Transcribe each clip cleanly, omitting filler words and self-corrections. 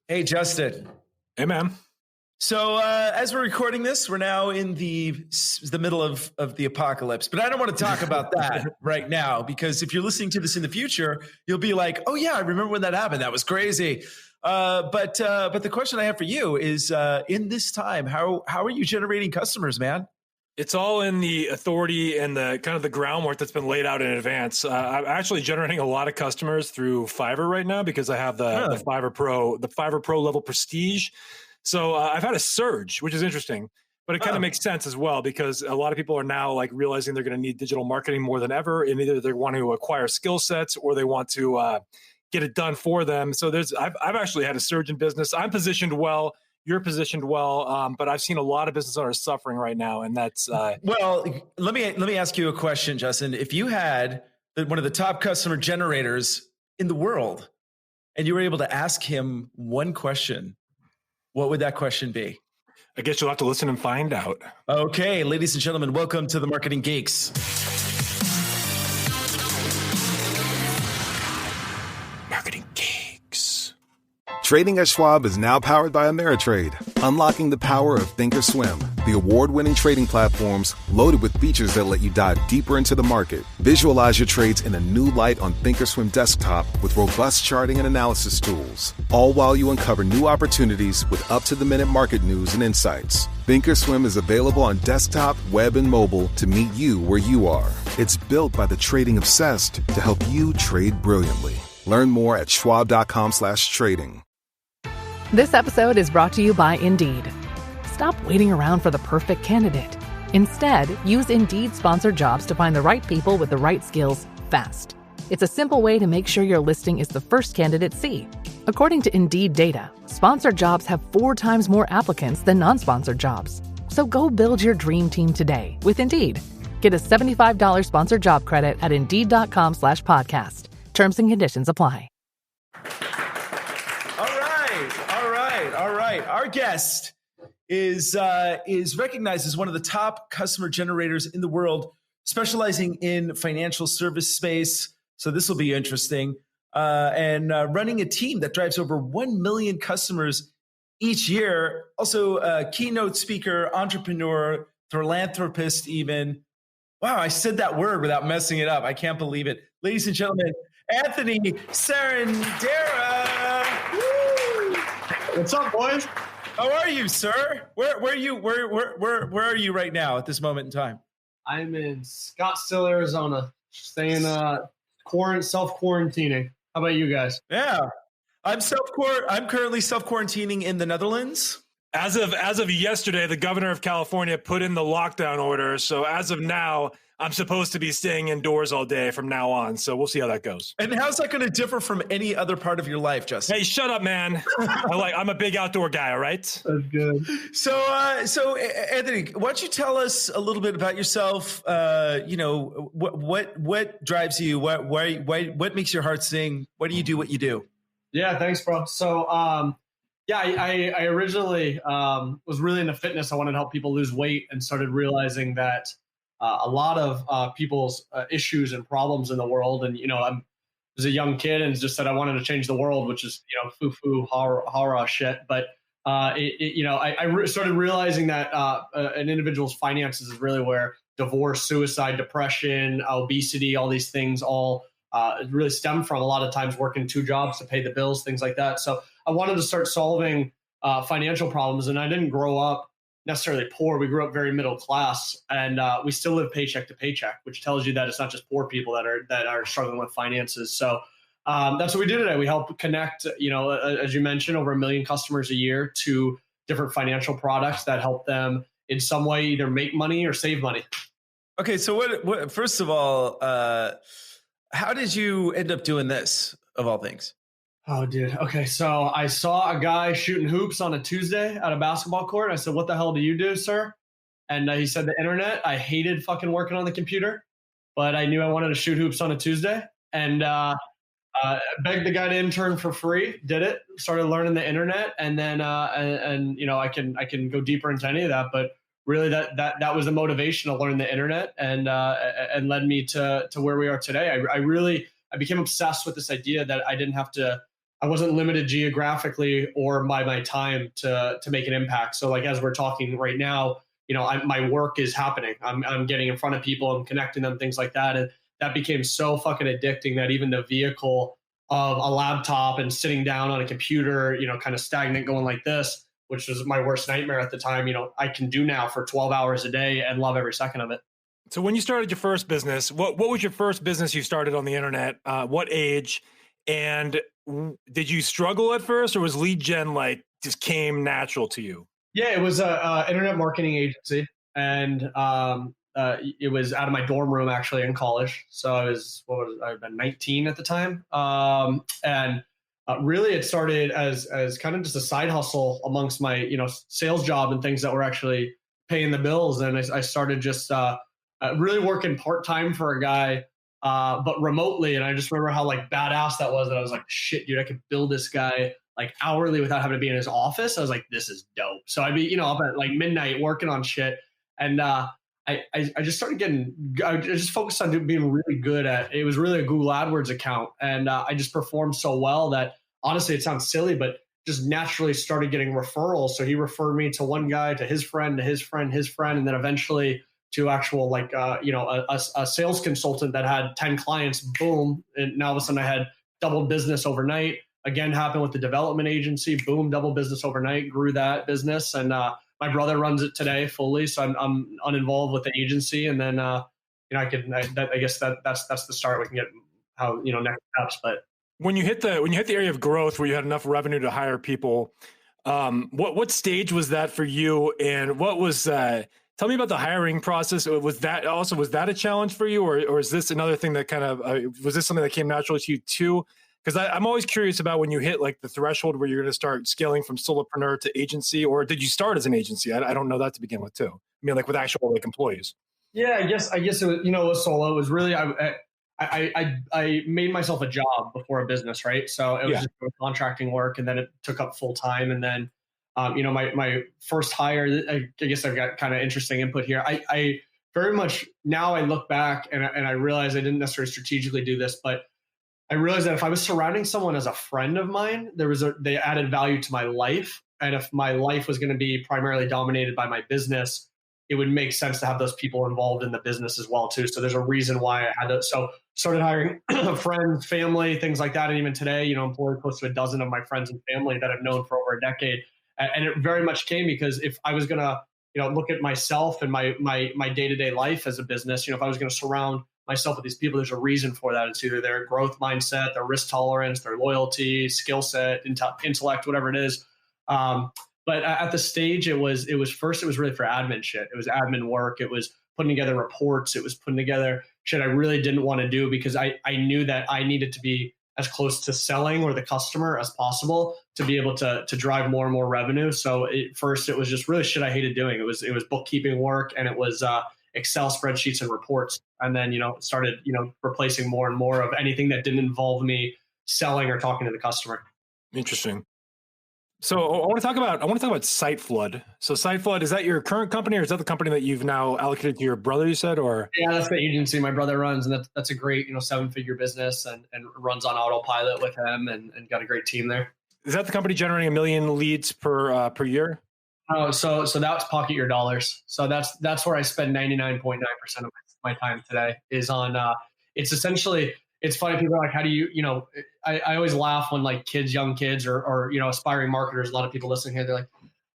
Hey, Justin. Hey, man. So as we're recording this, we're now in the middle of the apocalypse. But I don't want to talk about that right now, because if you're listening to this in the future, you'll be like, oh, yeah, I remember when that happened. That was crazy. But the question I have for you is, in this time, how are you generating customers, man? It's all in the authority and the kind of the groundwork that's been laid out in advance. I'm actually generating a lot of customers through Fiverr right now because I have the Fiverr Pro level prestige. So I've had a surge, which is interesting, but it kind of makes sense as well, because a lot of people are now like realizing they're going to need digital marketing more than ever, and either they want to acquire skill sets or they want to get it done for them. So I've actually had a surge in business. I'm positioned well. You're positioned well, but I've seen a lot of business owners suffering right now, and that's well. Let me ask you a question, Justin. If you had one of the top customer generators in the world, and you were able to ask him one question, what would that question be? I guess you'll have to listen and find out. Okay, ladies and gentlemen, welcome to the Marketing Geeks. Marketing Geeks. Trading at Schwab is now powered by Ameritrade, unlocking the power of Thinkorswim, the award-winning trading platforms loaded with features that let you dive deeper into the market. Visualize your trades in a new light on Thinkorswim desktop with robust charting and analysis tools, all while you uncover new opportunities with up-to-the-minute market news and insights. Thinkorswim is available on desktop, web, and mobile to meet you where you are. It's built by the trading obsessed to help you trade brilliantly. Learn more at schwab.com/trading. This episode is brought to you by Indeed. Stop waiting around for the perfect candidate. Instead, use Indeed sponsored jobs to find the right people with the right skills fast. It's a simple way to make sure your listing is the first candidates see. According to Indeed data, sponsored jobs have 4 times more applicants than non-sponsored jobs. So go build your dream team today with Indeed. Get a $75 sponsored job credit at Indeed.com/podcast. Terms and conditions apply. All right. Our guest is recognized as one of the top customer generators in the world, specializing in financial service space. So this will be interesting. And running a team that drives over 1 million customers each year. Also a keynote speaker, entrepreneur, philanthropist even. Wow, I said that word without messing it up. I can't believe it. Ladies and gentlemen, Anthony Sarandrea. What's up, boys? How are you, sir? Where are you? Where are you right now at this moment in time? I'm in Scottsdale, Arizona, staying self-quarantining. How about you guys? Yeah, I'm currently self-quarantining in the Netherlands. As of yesterday, the governor of California put in the lockdown order. So as of now, I'm supposed to be staying indoors all day from now on. So we'll see how that goes. And how's that going to differ from any other part of your life, Justin? Hey, shut up, man. I'm a big outdoor guy. All right. That's good. So Anthony, why don't you tell us a little bit about yourself? What drives you? What makes your heart sing? Why do you do what you do? Yeah, thanks, bro. So, I originally was really into fitness. I wanted to help people lose weight, and started realizing that a lot of people's issues and problems in the world. And, I was a young kid and just said I wanted to change the world, which is, foo-foo, horror shit. But, I started realizing that an individual's finances is really where divorce, suicide, depression, obesity, all these things all really stem from. A lot of times working 2 jobs to pay the bills, things like that. So I wanted to start solving financial problems. And I didn't grow up necessarily poor. We grew up very middle class, and we still live paycheck to paycheck, which tells you that it's not just poor people that are struggling with finances. So that's what we do today. We help connect, as you mentioned, over 1 million customers a year to different financial products that help them in some way either make money or save money. Okay, so what first of all, how did you end up doing this, of all things? Oh, dude. Okay. So I saw a guy shooting hoops on a Tuesday at a basketball court. I said, "What the hell do you do, sir?" And he said, "The internet." I hated fucking working on the computer, but I knew I wanted to shoot hoops on a Tuesday. And begged the guy to intern for free, did it, started learning the internet. And then, I can go deeper into any of that, but really that was the motivation to learn the internet, and led me to where we are today. I became obsessed with this idea that I didn't have to I wasn't limited geographically or by my time to make an impact. So like, as we're talking right now, my work is happening. I'm getting in front of people, I'm connecting them, things like that. And that became so fucking addicting that even the vehicle of a laptop and sitting down on a computer, kind of stagnant going like this, which was my worst nightmare at the time, I can do now for 12 hours a day and love every second of it. So when you started your first business, what was your first business you started on the internet? What age? And did you struggle at first, or was lead gen like just came natural to you? Yeah, it was a internet marketing agency, and it was out of my dorm room actually in college. So I've been 19 at the time, and really it started as kind of just a side hustle amongst my sales job and things that were actually paying the bills. And I started just really working part-time for a guy, but remotely. And I just remember how like badass that was. And I was like, shit, dude, I could bill this guy like hourly without having to be in his office. I was like, this is dope. So I'd be, up at like midnight working on shit. And I just started I just focused on being really good at, it was really a Google AdWords account. And I just performed so well that honestly, it sounds silly, but just naturally started getting referrals. So he referred me to one guy, to his friend, to his friend, and then eventually to actual like, a sales consultant that had 10 clients, boom. And now all of a sudden I had double business overnight. Again, happened with the development agency, boom, double business overnight, grew that business. And my brother runs it today fully. So I'm uninvolved with the agency. And then, I guess that's the start. We can get how, next steps. But when you hit the area of growth where you had enough revenue to hire people, what stage was that for you? And what was, tell me about the hiring process. Was that a challenge for you, or is this another thing that kind of, was this something that came naturally to you too? Because I'm always curious about when you hit like the threshold where you're going to start scaling from solopreneur to agency, or did you start as an agency? I don't know that to begin with too. I mean, like with actual like employees. Yeah, I guess it was, it was solo. It was really, I made myself a job before a business, right? So it was just contracting work, and then it took up full time. And then, my first hire, I guess I've got kind of interesting input here. I very much, now I look back and I realize I didn't necessarily strategically do this, but I realized that if I was surrounding someone as a friend of mine, they added value to my life. And if my life was going to be primarily dominated by my business, it would make sense to have those people involved in the business as well too. So there's a reason why I had to. So started hiring friends, family, things like that. And even today, employ close to a dozen of my friends and family that I've known for over a decade. And it very much came because if I was going to, look at myself and my day-to-day life as a business, if I was going to surround myself with these people, there's a reason for that. It's either their growth mindset, their risk tolerance, their loyalty, skill set, intellect, whatever it is. But at the stage, it was really for admin shit. It was admin work. It was putting together reports. It was putting together shit I really didn't want to do because I knew that I needed to be as close to selling or the customer as possible to be able to drive more and more revenue. So first, it was just really shit I hated doing. It was bookkeeping work, and it was Excel spreadsheets and reports. And then, started, replacing more and more of anything that didn't involve me selling or talking to the customer. Interesting. So I want to talk about SiteFlood. So SiteFlood, is that your current company, or is that the company that you've now allocated to your brother, you said? Or yeah, that's the agency my brother runs, and that's a great 7-figure business and runs on autopilot with him and got a great team there. Is that the company generating 1 million leads per year? Oh, so that's Pocket Your Dollars. So that's where I spend 99.9% of my time today is on. It's essentially. It's funny. People are like, how do you, I always laugh when like young kids or aspiring marketers, a lot of people listening here, they're like,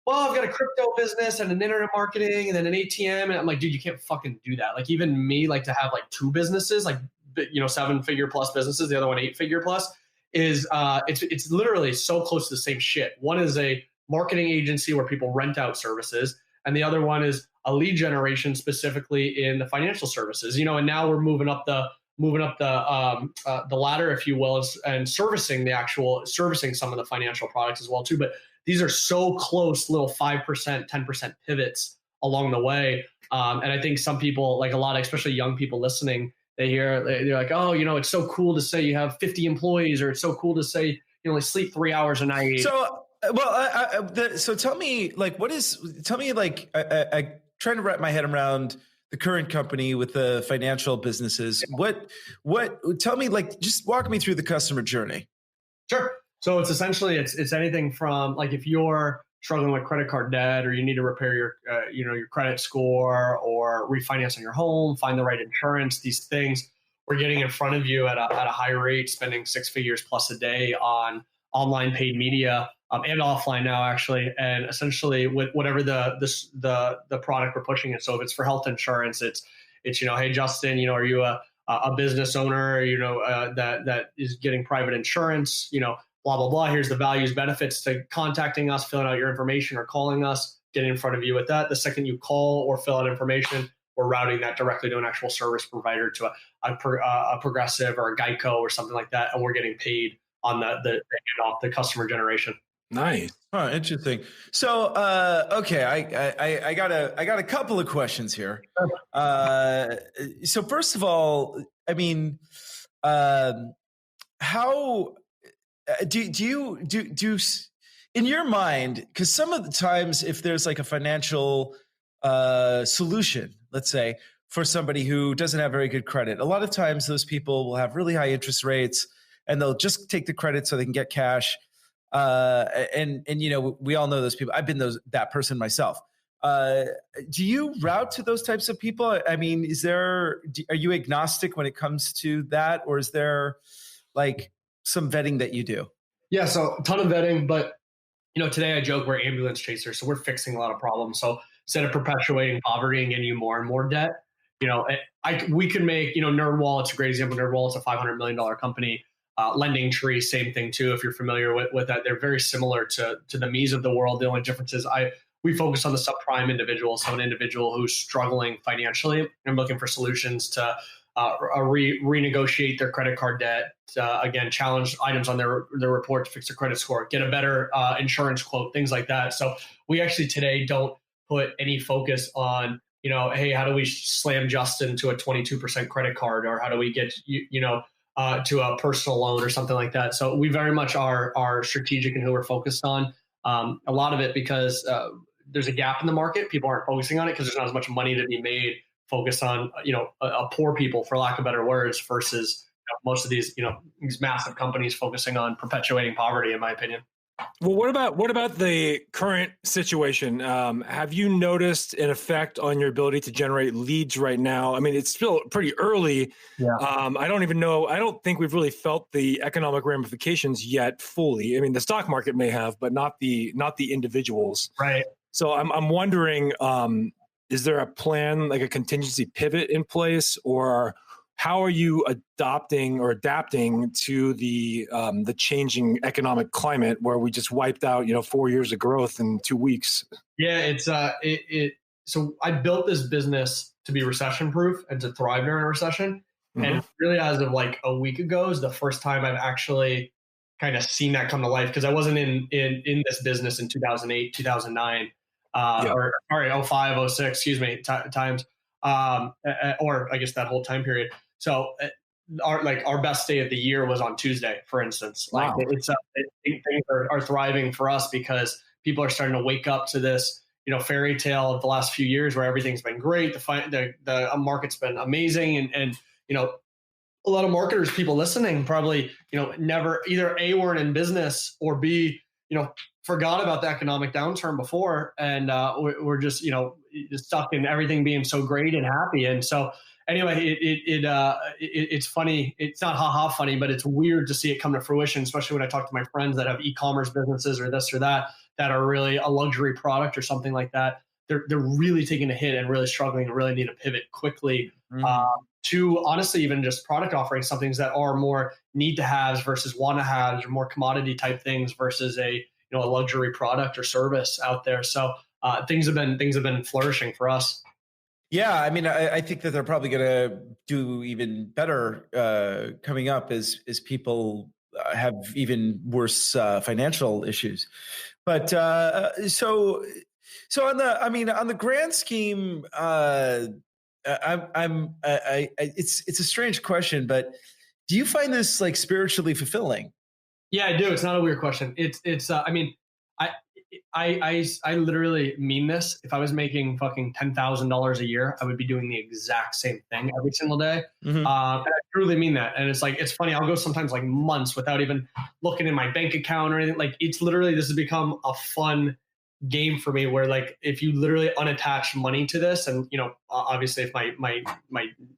well, I've got a crypto business and an internet marketing and then an ATM. And I'm like, dude, you can't fucking do that. Like even me, like to have like 2 businesses, like, 7-figure plus businesses, the other one 8-figure plus is, it's literally so close to the same shit. One is a marketing agency where people rent out services. And the other one is a lead generation specifically in the financial services, and now we're moving up the ladder, if you will, and servicing some of the financial products as well too. But these are so close, little 5%, 10% pivots along the way. And I think some people, like a lot, especially young people listening, they're like, oh, it's so cool to say you have 50 employees, or it's so cool to say you only sleep 3 hours a night. So, so tell me, like, I trying to wrap my head around the current company with the financial businesses. What, tell me, like, just walk me through the customer journey. Sure. So it's essentially, it's anything from like if you're struggling with credit card debt, or you need to repair your, your credit score, or refinance on your home, find the right insurance, these things, we're getting in front of you at a high rate, spending 6 figures plus a day on online paid media, and offline now actually, and essentially with whatever the product we're pushing it. So if it's for health insurance, it's hey Justin, are you a business owner, that is getting private insurance, blah blah blah. Here's the values, benefits to contacting us, filling out your information, or calling us, getting in front of you with that. The second you call or fill out information, we're routing that directly to an actual service provider, to a Progressive or a Geico or something like that, and we're getting paid on the customer generation. Nice. Oh, interesting. So, okay, I got a couple of questions here. So first of all, I mean, how do you in your mind? Because some of the times, if there's like a financial solution, let's say, for somebody who doesn't have very good credit, a lot of times those people will have really high interest rates, and they'll just take the credit so they can get cash. And we all know those people. I've been that person myself. Do you route to those types of people? I mean, are you agnostic when it comes to that, or is there like some vetting that you do? Yeah, so a ton of vetting, but today I joke we're ambulance chasers, so we're fixing a lot of problems. So instead of perpetuating poverty and getting you more and more debt, we can make, NerdWallet's a great example. NerdWallet's a $500 million company. Lending Tree, same thing too. If you're familiar with that, they're very similar to the Me's of the world. The only difference is we focus on the subprime individual, so an individual who's struggling financially and looking for solutions to renegotiate their credit card debt, again, challenge items on their report to fix their credit score, get a better insurance quote, things like that. So we actually today don't put any focus on, hey, how do we slam Justin to a 22% credit card, or how do we get to a personal loan or something like that. So we very much are strategic in who we're focused on. A lot of it because there's a gap in the market. People aren't focusing on it because there's not as much money to be made focused on, a poor people, for lack of better words, versus most of these massive companies focusing on perpetuating poverty, in my opinion. Well, what about the current situation? Have you noticed an effect on your ability to generate leads right now? I mean, it's still pretty early. Yeah. I don't even know. I don't think we've really felt the economic ramifications yet fully. I mean, the stock market may have, but not the individuals. Right. So I'm wondering, is there a plan, like a contingency pivot in place, or how are you adapting to the changing economic climate where we just wiped out 4 years of growth in 2 weeks? Yeah, it's so I built this business to be recession proof and to thrive during a recession. Mm-hmm. And really, as of like a week ago, is the first time I've actually kind of seen that come to life, because I wasn't in this business in 2008, 2009, or 05, 06, excuse me, times, or I guess that whole time period. So our best day of the year was on Tuesday, for instance. Like, wow. Things are thriving for us because people are starting to wake up to this, fairy tale of the last few years where everything's been great. The market's been amazing, and a lot of marketers, people listening, probably never either A, weren't in business, or B, forgot about the economic downturn before, and we're just stuck in everything being so great and happy. And so anyway, it's funny. It's not funny, but it's weird to see it come to fruition, especially when I talk to my friends that have e-commerce businesses or this or that are really a luxury product or something like that. They're really taking a hit and really struggling and really need to pivot quickly to honestly even just product offerings, some things that are more need to haves versus want to haves, or more commodity type things versus a luxury product or service out there. So things have been flourishing for us. Yeah, I mean, I think that they're probably going to do even better coming up as people have even worse financial issues. But so on the grand scheme, it's a strange question, but do you find this like spiritually fulfilling? Yeah, I do. It's not a weird question. I literally mean this. If I was making fucking $10,000 a year, I would be doing the exact same thing every single day. Mm-hmm. And I truly mean that. And it's like, it's funny. I'll go sometimes like months without even looking in my bank account or anything. Like it's literally, this has become a fun game for me where like, if you literally unattach money to this and, you know, obviously if my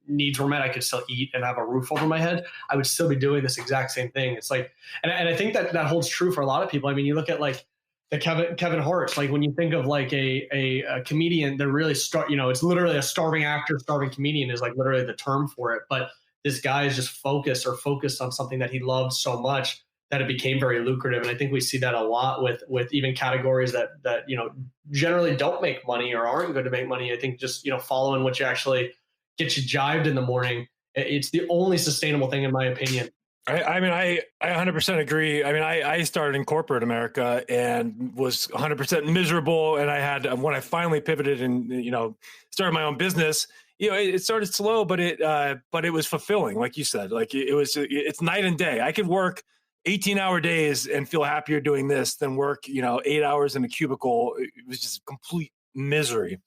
needs were met, I could still eat and have a roof over my head. I would still be doing this exact same thing. It's like, and I think that holds true for a lot of people. I mean, you look at like the Kevin Hart's, like when you think of like a comedian, they're really it's literally a starving actor, starving comedian is like literally the term for it. But this guy is just focused on something that he loved so much that it became very lucrative. And I think we see that a lot with even categories that, you know, generally don't make money or aren't going to make money. I think just, you know, following what you actually gets you jived in the morning, it's the only sustainable thing in my opinion. I mean, I 100% agree. I mean, I started in corporate America and was 100% miserable. And I had, when I finally pivoted and, you know, started my own business, you know, it started slow, but it was fulfilling. Like you said, like it's night and day. I could work 18-hour days and feel happier doing this than work, you know, 8 hours in a cubicle. It was just complete misery.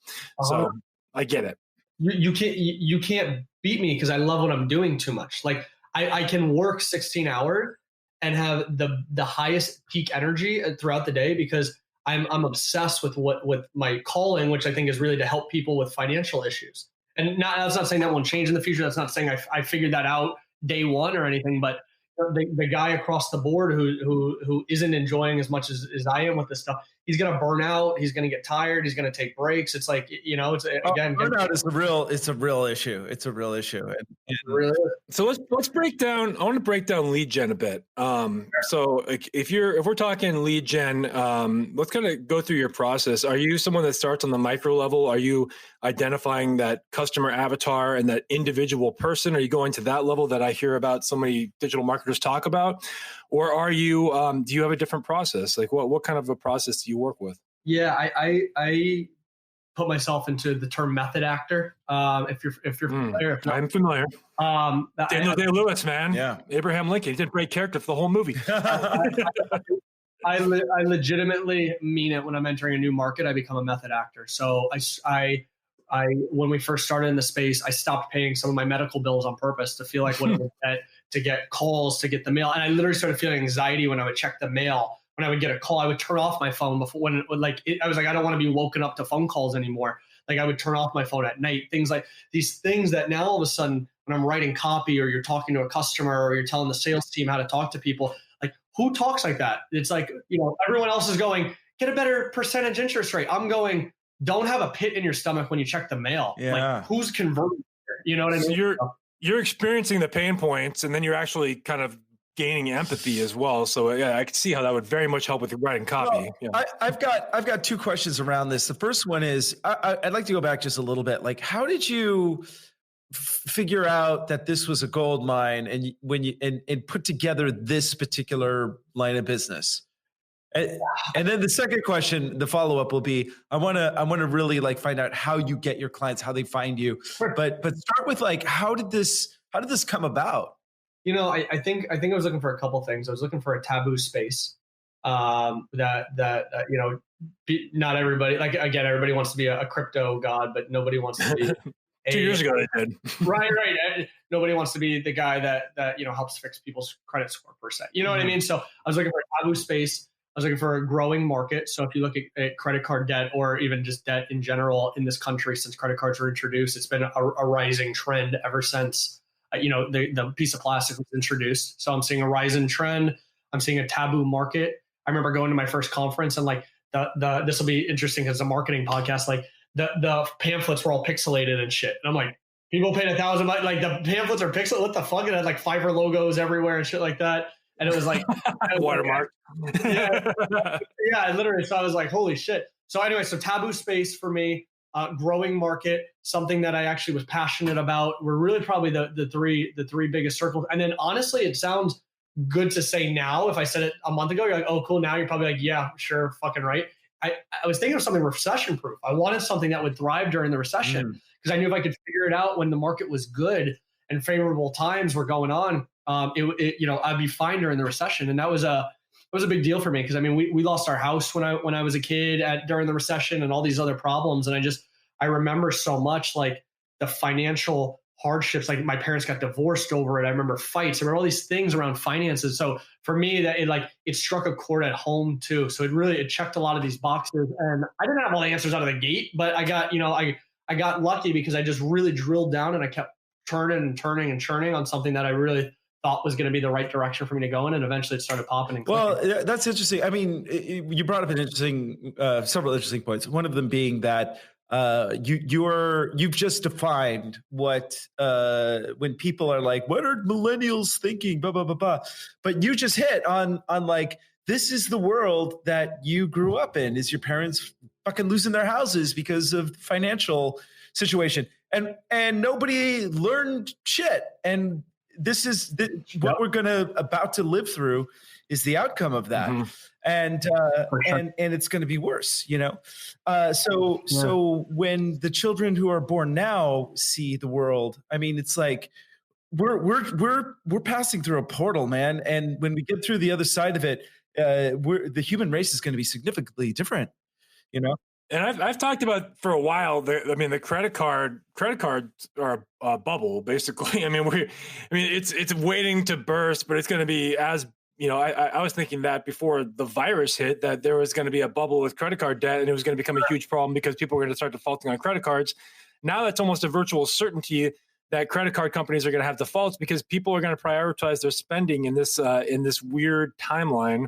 So I get it. You can't beat me because I love what I'm doing too much. Like I can work 16 hours and have the highest peak energy throughout the day because I'm obsessed with my calling, which I think is really to help people with financial issues. And that's not saying that won't change in the future. That's not saying I figured that out day one or anything, but the guy across the board who isn't enjoying as much as I am with this stuff, he's going to burn out. He's going to get tired. He's going to take breaks. It's like, you know, it's again, burnout is a real issue. It's a real issue. Really? So let's break down. I want to break down lead gen a bit. So if we're talking lead gen, let's kind of go through your process. Are you someone that starts on the micro level? Are you identifying that customer avatar and that individual person? Are you going to that level that I hear about so many digital marketers talk about? Or are you, do you have a different process? Like what kind of a process do you work with? Yeah, I put myself into the term method actor. If you're familiar. I'm familiar. Daniel Day-Lewis, man. Yeah. Abraham Lincoln. He did a great character for the whole movie. I legitimately mean it when I'm entering a new market, I become a method actor. So I when we first started in the space, I stopped paying some of my medical bills on purpose to feel like what it would get to get calls, to get the mail. And I literally started feeling anxiety when I would check the mail. When I would get a call, I would turn off my phone before I was like, I don't want to be woken up to phone calls anymore. Like I would turn off my phone at night, things like these things that now all of a sudden when I'm writing copy or you're talking to a customer or you're telling the sales team how to talk to people, like who talks like that? It's like, you know, everyone else is going, get a better percentage interest rate. I'm going, don't have a pit in your stomach when you check the mail. Yeah. Like who's converting here? You know what I mean? So you're experiencing the pain points and then you're actually kind of gaining empathy as well. So yeah, I can see how that would very much help with writing copy. Well, yeah. I've got two questions around this. The first one is I'd like to go back just a little bit. Like, how did you figure out that this was a gold mine and when you put together this particular line of business? And then the second question, the follow-up will be, I want to really like find out how you get your clients, how they find you. But start with like, how did this come about? You know, I think I was looking for a couple things. I was looking for a taboo space that you know, not everybody, like again, everybody wants to be a crypto god, but nobody wants to be 2 years ago they did. Right. Nobody wants to be the guy that you know helps fix people's credit score per se. You know what I mean? So I was looking for a taboo space. I was looking for a growing market. So if you look at credit card debt or even just debt in general in this country, since credit cards were introduced, it's been a rising trend ever since, you know, the piece of plastic was introduced. So I'm seeing a rising trend. I'm seeing a taboo market. I remember going to my first conference and like this will be interesting because it's a marketing podcast. Like the pamphlets were all pixelated and shit. And I'm like, people paid $1,000, like the pamphlets are pixelated. What the fuck? It had like Fiverr logos everywhere and shit like that. And it was like watermark. Yeah, literally. So I was like, holy shit. So anyway, so taboo space for me, growing market, something that I actually was passionate about. We're really probably the three biggest circles. And then honestly, it sounds good to say now. If I said it a month ago, you're like, oh, cool. Now you're probably like, yeah, sure, fucking right. I was thinking of something recession proof. I wanted something that would thrive during the recession because I knew if I could figure it out when the market was good and favorable times were going on, you know, I'd be fine during the recession. And that was was a big deal for me because I mean, we lost our house when I was a kid during the recession and all these other problems. And I remember so much like the financial hardships, like my parents got divorced over it. I remember fights. I remember all these things around finances. So for me, that it struck a chord at home too. So it checked a lot of these boxes, and I didn't have all the answers out of the gate, but I got, I got lucky because I just really drilled down and I kept turning and turning and churning on something that I really thought was going to be the right direction for me to go in. And eventually it started popping and clicking. Well, that's interesting. I mean, you brought up several interesting points. One of them being that you've just defined what when people are like, what are millennials thinking, blah blah blah blah, but you just hit on like, this is the world that you grew up in. Is your parents fucking losing their houses because of financial situation, and nobody learned shit, and this is what we're about to live through is the outcome of that. Mm-hmm. And it's going to be worse, So when the children who are born now see the world, I mean, it's like we're passing through a portal, man. And when we get through the other side of it, the human race is going to be significantly different, And I've talked about for a while. The credit cards are a bubble, basically. It's waiting to burst, but it's going to be as. I was thinking that before the virus hit, that there was going to be a bubble with credit card debt and it was going to become a huge problem because people were going to start defaulting on credit cards. Now that's almost a virtual certainty that credit card companies are going to have defaults because people are going to prioritize their spending in this weird timeline.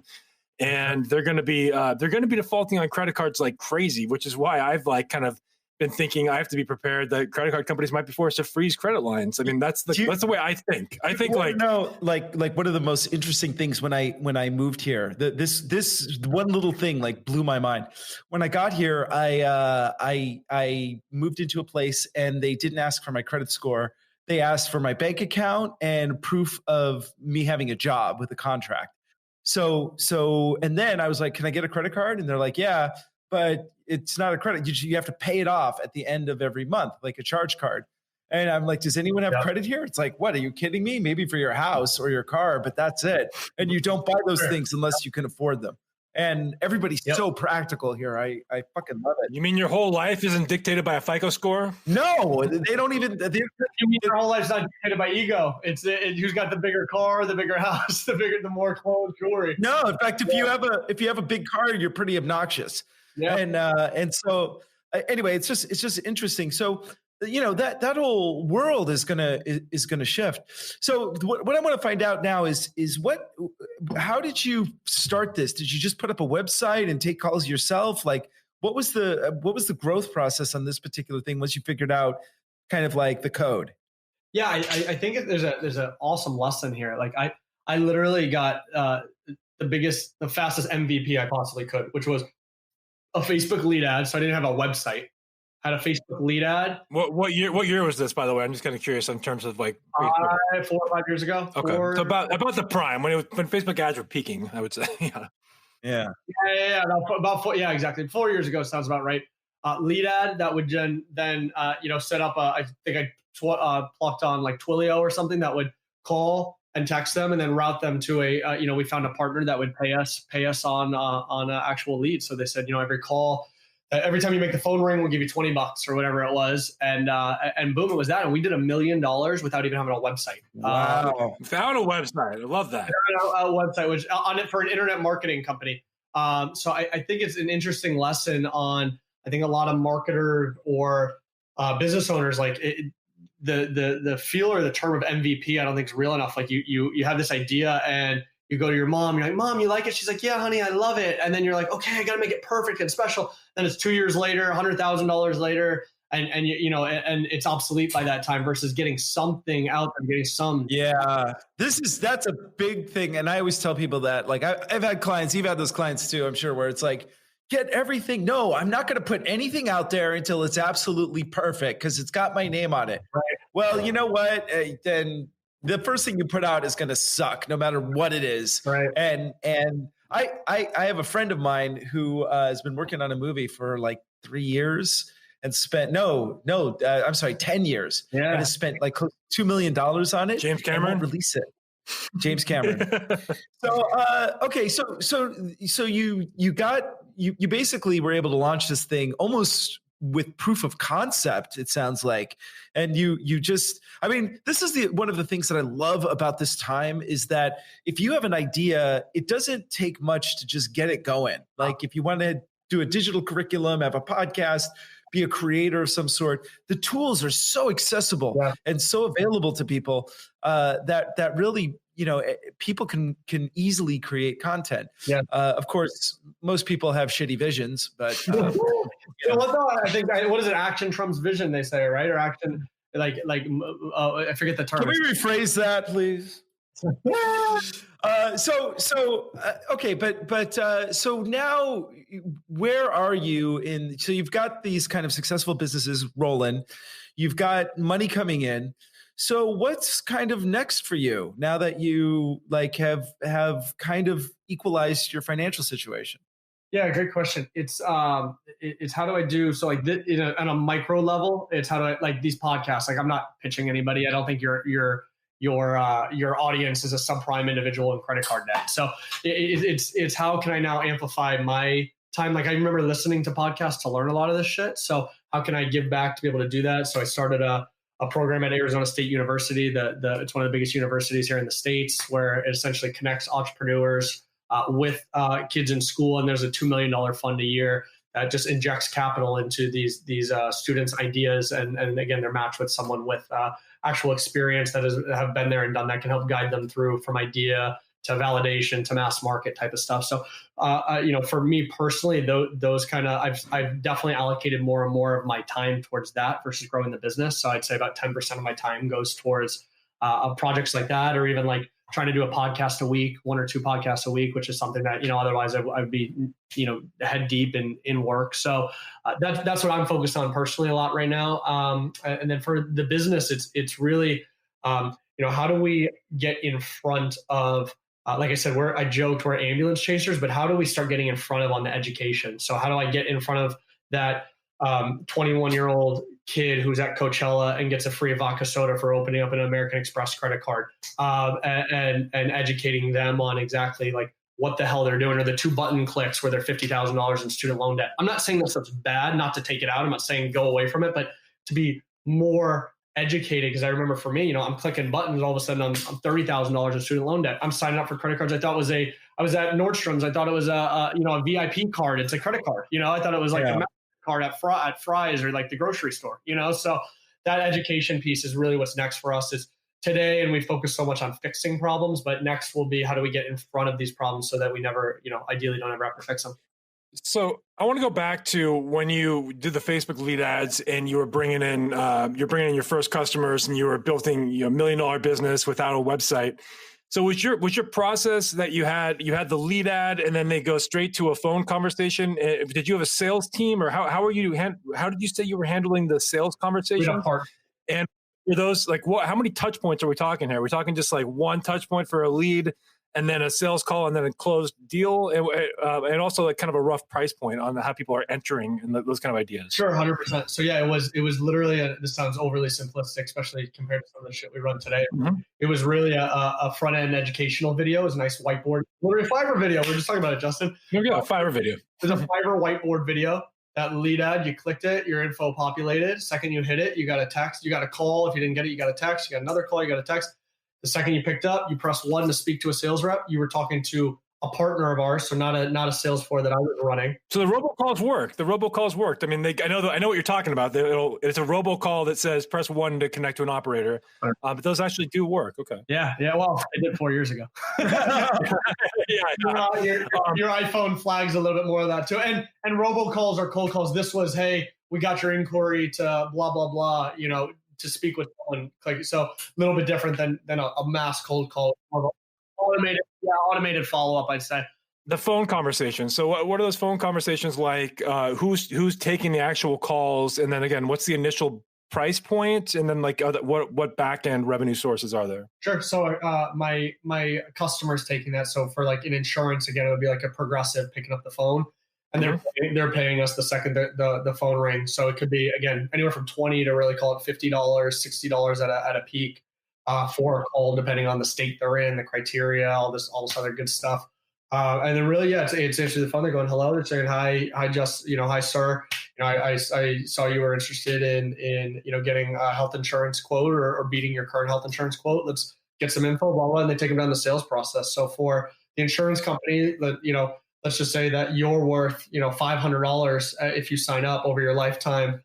And they're going to be defaulting on credit cards like crazy, which is why I've kind of been thinking I have to be prepared that credit card companies might be forced to freeze credit lines. I mean, that's the way I think. I think one of the most interesting things when I moved here, this one little thing blew my mind. When I got here, I moved into a place and they didn't ask for my credit score. They asked for my bank account and proof of me having a job with a contract. So, and then I was like, can I get a credit card? And they're like, yeah, but it's not a credit. You have to pay it off at the end of every month, like a charge card. And I'm like, does anyone have credit here? It's like, what, are you kidding me? Maybe for your house or your car, but that's it. And you don't buy those things unless you can afford them. And everybody's so practical here. I fucking love it. You mean your whole life isn't dictated by a FICO score? No, they don't even. You mean your whole life's not dictated by ego? It's who's got the bigger car, the bigger house, the more clothes, jewelry. No, in fact, if you have a big car, you're pretty obnoxious. Yeah. And so anyway, it's just interesting. So that whole world is gonna shift. So what I want to find out now is how did you start this? Did you just put up a website and take calls yourself? Like, what was the growth process on this particular thing once you figured out kind of like the code? Yeah, I think there's an awesome lesson here. Like I literally got the fastest MVP I possibly could, which was a Facebook lead ad. So I didn't have a website. Had a Facebook lead ad. What year was this, by the way? I'm just kind of curious in terms of 4 or 5 years ago. Okay, so about the prime when when Facebook ads were peaking, I would say. Yeah. About 4, yeah, exactly. 4 years ago sounds about right. Lead ad that would then set up I think I plucked on Twilio or something that would call and text them and then route them to we found a partner that would pay us on an actual lead. So they said, every time you make the phone ring, we'll give you $20 or whatever it was. And boom, it was that. And we did $1 million without even having a website. Wow. Without a website. I love that. A website, which on it for an internet marketing company. So I think it's an interesting lesson on, I think a lot of marketers or business owners, the feel or the term of MVP, I don't think is real enough. Like you have this idea and you go to your mom, you're like, Mom, you like it? She's like, yeah, honey, I love it. And then you're like, okay, I got to make it perfect and special. Then it's 2 years later, $100,000 later, and it's obsolete by that time versus getting something out there, getting some. Yeah, that's a big thing. And I always tell people that, I've had clients, you've had those clients too, I'm sure, where it's like, get everything. No, I'm not going to put anything out there until it's absolutely perfect because it's got my name on it. Right. Well, you know what? Then the first thing you put out is going to suck no matter what it is. Right. And I have a friend of mine who has been working on a movie for 3 years and spent 10 years. Yeah. And has spent close to $2 million on it. James Cameron? And won't release it. James Cameron. Okay. So you basically were able to launch this thing almost with proof of concept, it sounds like. And this is one of the things that I love about this time is that if you have an idea, it doesn't take much to just get it going. Like if you want to do a digital curriculum, have a podcast, be a creator of some sort, the tools are so accessible and so available to people that really, people can easily create content. Yeah. Of course, most people have shitty visions, but I think what is it? Action trumps vision, they say, right? Or action, I forget the term. Can we rephrase that, please? So now where are you so you've got these kind of successful businesses rolling, you've got money coming in. So what's kind of next for you now that you have kind of equalized your financial situation? Yeah, great question. It's how do I do so on a micro level? It's how do I like these podcasts? Like I'm not pitching anybody. I don't think your audience is a subprime individual in credit card debt. So it's how can I now amplify my time? Like I remember listening to podcasts to learn a lot of this shit. So how can I give back to be able to do that? So I started a program at Arizona State University. It's one of the biggest universities here in the States, where it essentially connects entrepreneurs with kids in school. And there's a $2 million fund a year that just injects capital into these students' ideas. And again, they're matched with someone with actual experience that have been there and done that, can help guide them through from idea to validation to mass market type of stuff. So, for me personally, those kind of, I've definitely allocated more and more of my time towards that versus growing the business. So I'd say about 10% of my time goes towards projects like that, or even like trying to do a podcast a week, 1 or 2 podcasts a week, which is something that, otherwise I'd be, head deep in work. So that's what I'm focused on personally a lot right now. And then for the business, it's really, how do we get in front of, like I said, I joked we're ambulance chasers, but how do we start getting in front of on the education? So how do I get in front of that 21-year-old kid who's at Coachella and gets a free vodka soda for opening up an American Express credit card, and educating them on exactly like what the hell they're doing, or the 2 button clicks where they're $50,000 in student loan debt. I'm not saying this stuff's bad, not to take it out. I'm not saying go away from it, but to be more educated. Because I remember for me, I'm clicking buttons, all of a sudden I'm $30,000 in student loan debt. I'm signing up for credit cards. I was at Nordstrom's. I thought it was a VIP card. It's a credit card. I thought it was like a card at Fry's or like the grocery store. So that education piece is really what's next for us is today. And we focus so much on fixing problems, but next will be how do we get in front of these problems so that we never, ideally don't ever have to fix them. So I want to go back to when you did the Facebook lead ads and you were bringing in your first customers and you were building $1 million business without a website. So was your process that you had the lead ad and then they go straight to a phone conversation? Did you have a sales team, or how did you say you were handling the sales conversation? And were those how many touch points are we talking here? Are we talking just like one touch point for a lead, and then a sales call, and then a closed deal, and also like kind of a rough price point on how people are entering and those kind of ideas? Sure, 100%. So yeah, it was literally this sounds overly simplistic, especially compared to some of the shit we run today. Mm-hmm. It was really a front end educational video. It was a nice whiteboard, literally a Fiverr video. We're just talking about it, Justin. Here we go, a Fiverr video. There's a Fiverr whiteboard video. That lead ad, you clicked it, your info populated. Second you hit it, you got a text, you got a call. If you didn't get it, you got a text. You got another call, you got a text. The second you picked up, you press 1 to speak to a sales rep. You were talking to a partner of ours, so not a sales floor that I was running. So the robocalls work. The robocalls worked. I mean, I know what you're talking about. It's a robocall that says press 1 to connect to an operator, but those actually do work. Okay. Yeah. Well, I did 4 years ago. Your iPhone flags a little bit more of that too. And robocalls are cold calls. This was, hey, we got your inquiry to blah blah blah. To speak with someone. So a little bit different than a mass cold call. Automated follow-up, I'd say. The phone conversation. So what are those phone conversations like? Who's taking the actual calls? And then again, what's the initial price point? And then what back-end revenue sources are there? Sure. So my customer's taking that. So for like in insurance, again, it would be like a Progressive picking up the phone. And they're paying us the second the phone rings. So it could be, again, anywhere from $20 to really call it $50, $60 at a peak. for a call, depending on the state they're in, the criteria, all this other good stuff. And then really, it's actually the phone. They're going, hello. They're saying, hi, hi, sir. I saw you were interested in getting a health insurance quote or beating your current health insurance quote. Let's get some info, blah, blah, and they take them down the sales process. So for the insurance company, that let's just say that you're worth $500 if you sign up over your lifetime.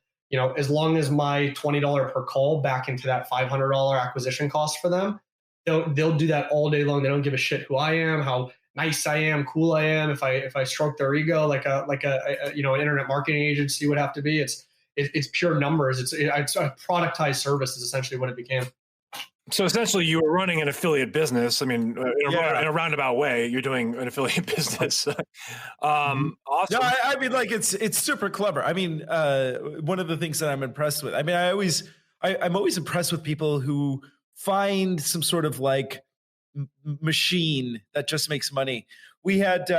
As long as my $20 per call back into that $500 acquisition cost for them, they'll do that all day long. They don't give a shit who I am, how nice I am, cool I am. If I stroke their ego like an internet marketing agency would have to be, it's pure numbers. It's a productized service is essentially what it became. So essentially, you were running an affiliate business. I mean, in a roundabout way, you're doing an affiliate business. Awesome. No, I mean, like it's super clever. I mean, one of the things that I'm impressed with. I mean, I'm always impressed with people who find some sort of like machine that just makes money. We had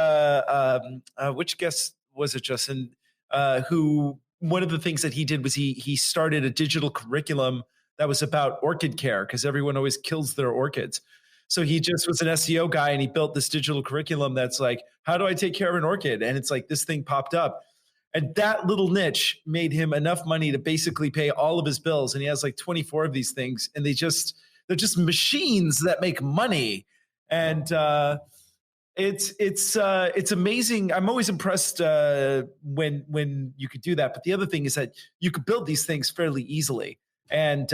which guest was it, Justin? Who one of the things that he did was he started a digital curriculum that was about orchid care because everyone always kills their orchids. So he just was an SEO guy and he built this digital curriculum that's like, how do I take care of an orchid? And it's like this thing popped up. And that little niche made him enough money to basically pay all of his bills. And he has like 24 of these things. And they're just machines that make money. And it's amazing. I'm always impressed when you could do that. But the other thing is that you could build these things fairly easily and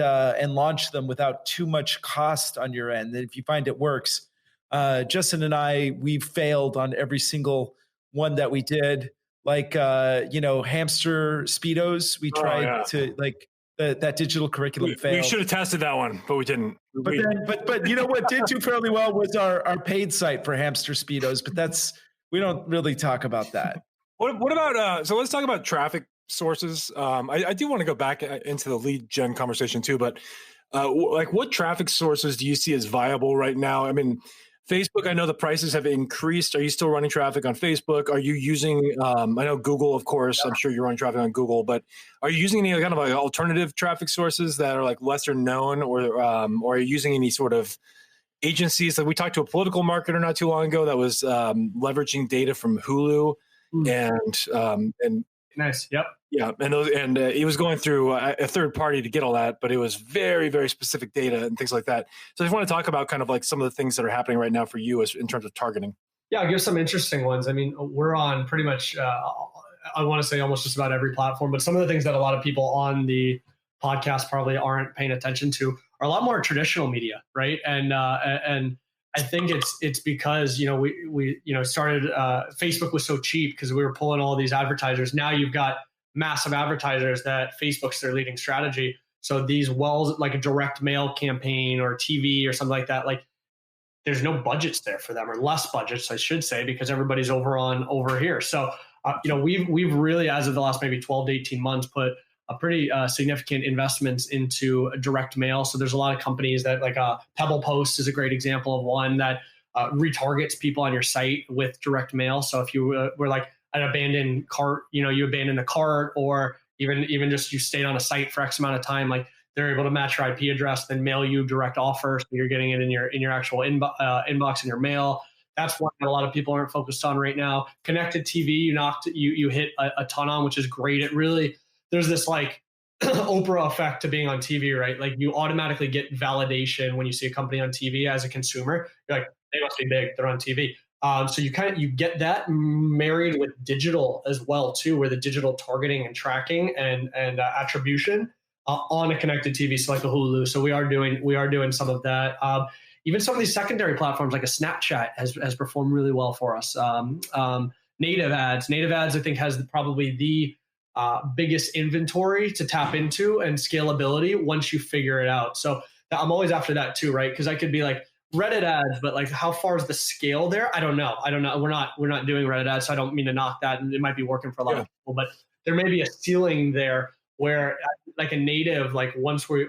launch them without too much cost on your end. And if you find it works, Justin and we've failed on every single one that we did. Like hamster Speedos. We tried to like that digital curriculum failed. We should have tested that one, but we didn't. But you know what did do fairly well was our paid site for hamster Speedos. But we don't really talk about that. What about so let's talk about traffic sources. I do want to go back into the lead gen conversation too, but like what traffic sources do you see as viable right now? I mean, Facebook, I know the prices have increased. Are you still running traffic on Facebook? Are you using, I know Google, of course, I'm sure you're running traffic on Google, but are you using any kind of like alternative traffic sources that are like lesser known or are you using any sort of agencies? Like we talked to a political marketer not too long ago that was leveraging data from Hulu and nice. Yep. Yeah. And he was going through a third party to get all that, but it was very, very specific data and things like that. So I just want to talk about kind of like some of the things that are happening right now for you in terms of targeting. Yeah, I'll give some interesting ones. I mean, we're on pretty much, I want to say almost just about every platform, but some of the things that a lot of people on the podcast probably aren't paying attention to are a lot more traditional media, right? And I think it's because, we started, Facebook was so cheap because we were pulling all these advertisers. Now you've got massive advertisers that Facebook's their leading strategy. So these wells, like a direct mail campaign or TV or something like that, like there's no budgets there for them, or less budgets, I should say, because everybody's over here. So, we've really, as of the last maybe 12 to 18 months, put a pretty significant investments into direct mail. So there's a lot of companies that like Pebble Post is a great example of one that retargets people on your site with direct mail. So if you were like an abandoned cart, you abandon the cart, or even just you stayed on a site for X amount of time, like they're able to match your IP address, then mail you direct offer. So you're getting it in your actual inbox in your mail. That's one that a lot of people aren't focused on right now. Connected TV, you hit a ton on, which is great. It really, there's this like Oprah effect to being on TV, right? Like you automatically get validation when you see a company on TV as a consumer. You're like, they must be big, they're on TV. So you get that married with digital as well too, where the digital targeting and tracking and attribution on a connected TV, so like a Hulu. So we are doing some of that. Even some of these secondary platforms like a Snapchat has performed really well for us. Native ads, I think has probably the biggest inventory to tap into and scalability once you figure it out. So I'm always after that too, right? Because I could be like Reddit ads, but like how far is the scale there? I don't know. We're not doing Reddit ads, so I don't mean to knock that. And it might be working for a lot of people, but there may be a ceiling there where like a native, like once we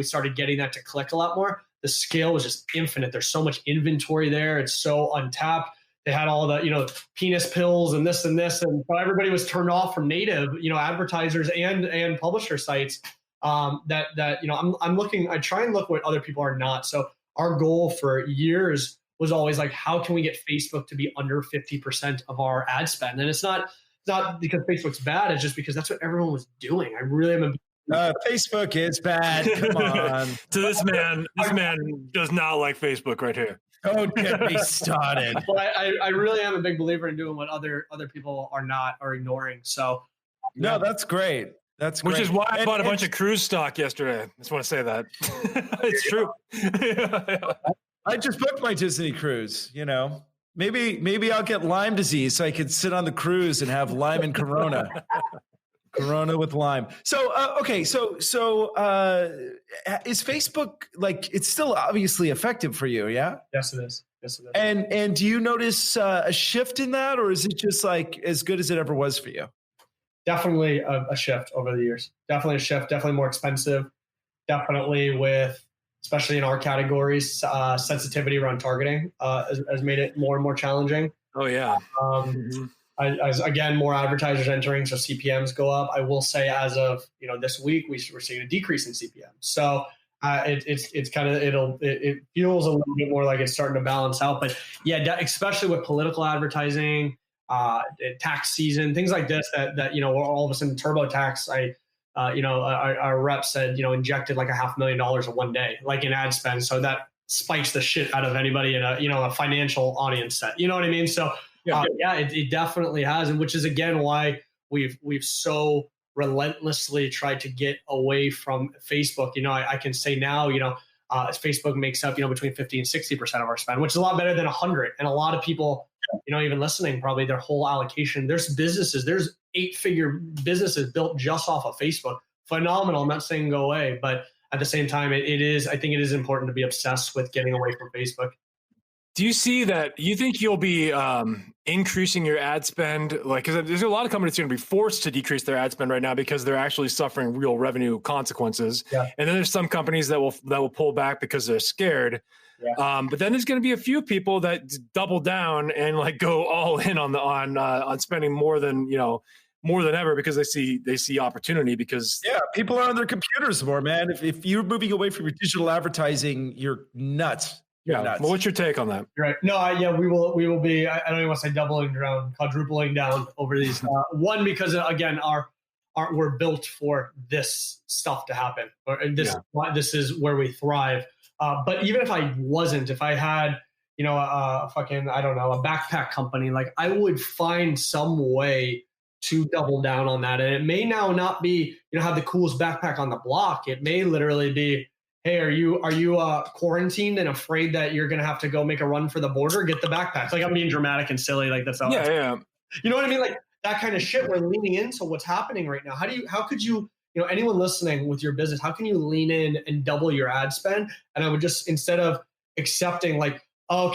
started getting that to click a lot more, the scale was just infinite. There's so much inventory there. It's so untapped. They had all the, penis pills and this. And so everybody was turned off from native, advertisers and publisher sites that I try and look what other people are not. So our goal for years was always like, how can we get Facebook to be under 50% of our ad spend? And it's not because Facebook's bad. It's just because that's what everyone was doing. I really am. Facebook is bad. Come on. To this man does not like Facebook right here. Don't get me started. But I really am a big believer in doing what other people are not or ignoring. So no, that's great. That's great. Which is why I bought a bunch of cruise stock yesterday. I just want to say that. It's true. I just booked my Disney cruise, Maybe I'll get Lyme disease so I can sit on the cruise and have Lyme and Corona. Corona with Lyme. So, okay. So is Facebook, like, it's still obviously effective for you? Yeah. Yes, it is. And do you notice a shift in that, or is it just like as good as it ever was for you? Definitely a shift over the years. Definitely a shift. Definitely more expensive. Definitely especially in our categories, sensitivity around targeting has made it more and more challenging. Oh yeah. As again, more advertisers entering, so CPMs go up. I will say, as of this week, we're seeing a decrease in CPM. So it's kind of it feels a little bit more like it's starting to balance out. But yeah, especially with political advertising, tax season, things like this that we're all of a sudden TurboTax. Our rep said injected like $500,000 in one day, like in ad spend. So that spikes the shit out of anybody in a financial audience set. You know what I mean? So. It definitely has, and which is again why we've so relentlessly tried to get away from Facebook. I can say now, Facebook makes up between 50 and 60% of our spend, which is a lot better than 100. And a lot of people, even listening, probably their whole allocation. There's 8-figure businesses built just off of Facebook. Phenomenal. I'm not saying go away, but at the same time, I think it is important to be obsessed with getting away from Facebook. Do you see that? You think you'll be increasing your ad spend? Because there's a lot of companies going to be forced to decrease their ad spend right now because they're actually suffering real revenue consequences. Yeah. And then there's some companies that will pull back because they're scared. Yeah. But then there's going to be a few people that double down and go all in on spending more than ever because they see opportunity. Because people are on their computers more, man. If you're moving away from your digital advertising, you're nuts. Yeah. Well, what's your take on that? Right. No, we will be, I don't even want to say doubling down, quadrupling down over these. One, because again, we're built for this stuff to happen. This is where we thrive. But even if I wasn't, if I had, a backpack company, I would find some way to double down on that. And it may now not be, have the coolest backpack on the block. It may literally be, hey, are you quarantined and afraid that you're going to have to go make a run for the border? Get the backpacks. I'm being dramatic and silly. That's all. Yeah. You know what I mean? That kind of shit. We're leaning into what's happening right now. How could you, anyone listening with your business, how can you lean in and double your ad spend? And I would just, instead of accepting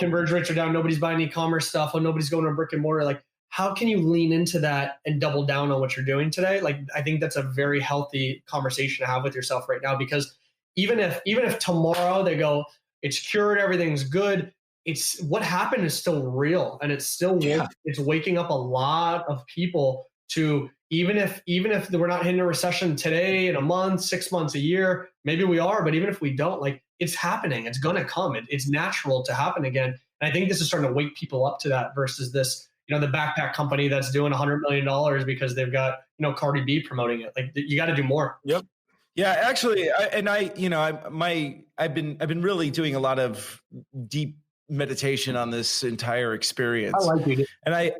conversion rates are down, nobody's buying e-commerce stuff, nobody's going to brick and mortar. How can you lean into that and double down on what you're doing today? I think that's a very healthy conversation to have with yourself right now, because even if tomorrow they go, it's cured, everything's good, it's what happened is still real, and it's still it's waking up a lot of people to, even if we're not hitting a recession today, in a month, 6 months, a year, maybe we are, but even if we don't, it's happening, it's going to come, it's natural to happen again. And I think this is starting to wake people up to that versus this, the backpack company that's doing $100 million because they've got, Cardi B promoting it. You got to do more. Yep. Yeah, actually, I've been really doing a lot of deep meditation on this entire experience. I like you. And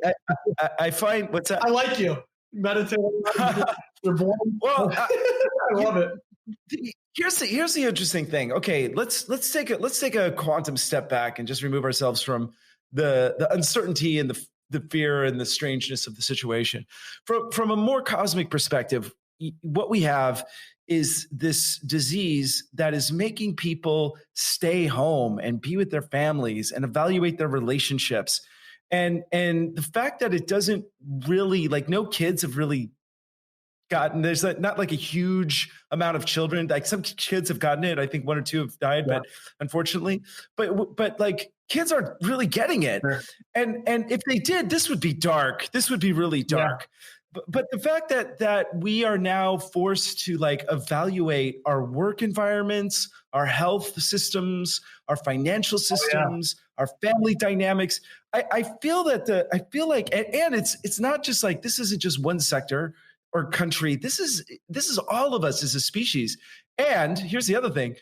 I find what's that? I like you. Meditating. You're born. Well, I love it. Here's the interesting thing. Okay, let's take a quantum step back and just remove ourselves from the uncertainty and the fear and the strangeness of the situation. From a more cosmic perspective, what we have is this disease that is making people stay home and be with their families and evaluate their relationships. And the fact that it doesn't really, no kids have really gotten, there's not a huge amount of children, some kids have gotten it. I think 1 or 2 have died, but unfortunately, but kids aren't really getting it. Sure. And if they did, this would be dark. This would be really dark. But the fact that we are now forced to like evaluate our work environments, our health systems, our financial systems, our family dynamics, I feel like, and it's not just like, this isn't just one sector or country. This is all of us as a species. And here's the other thing,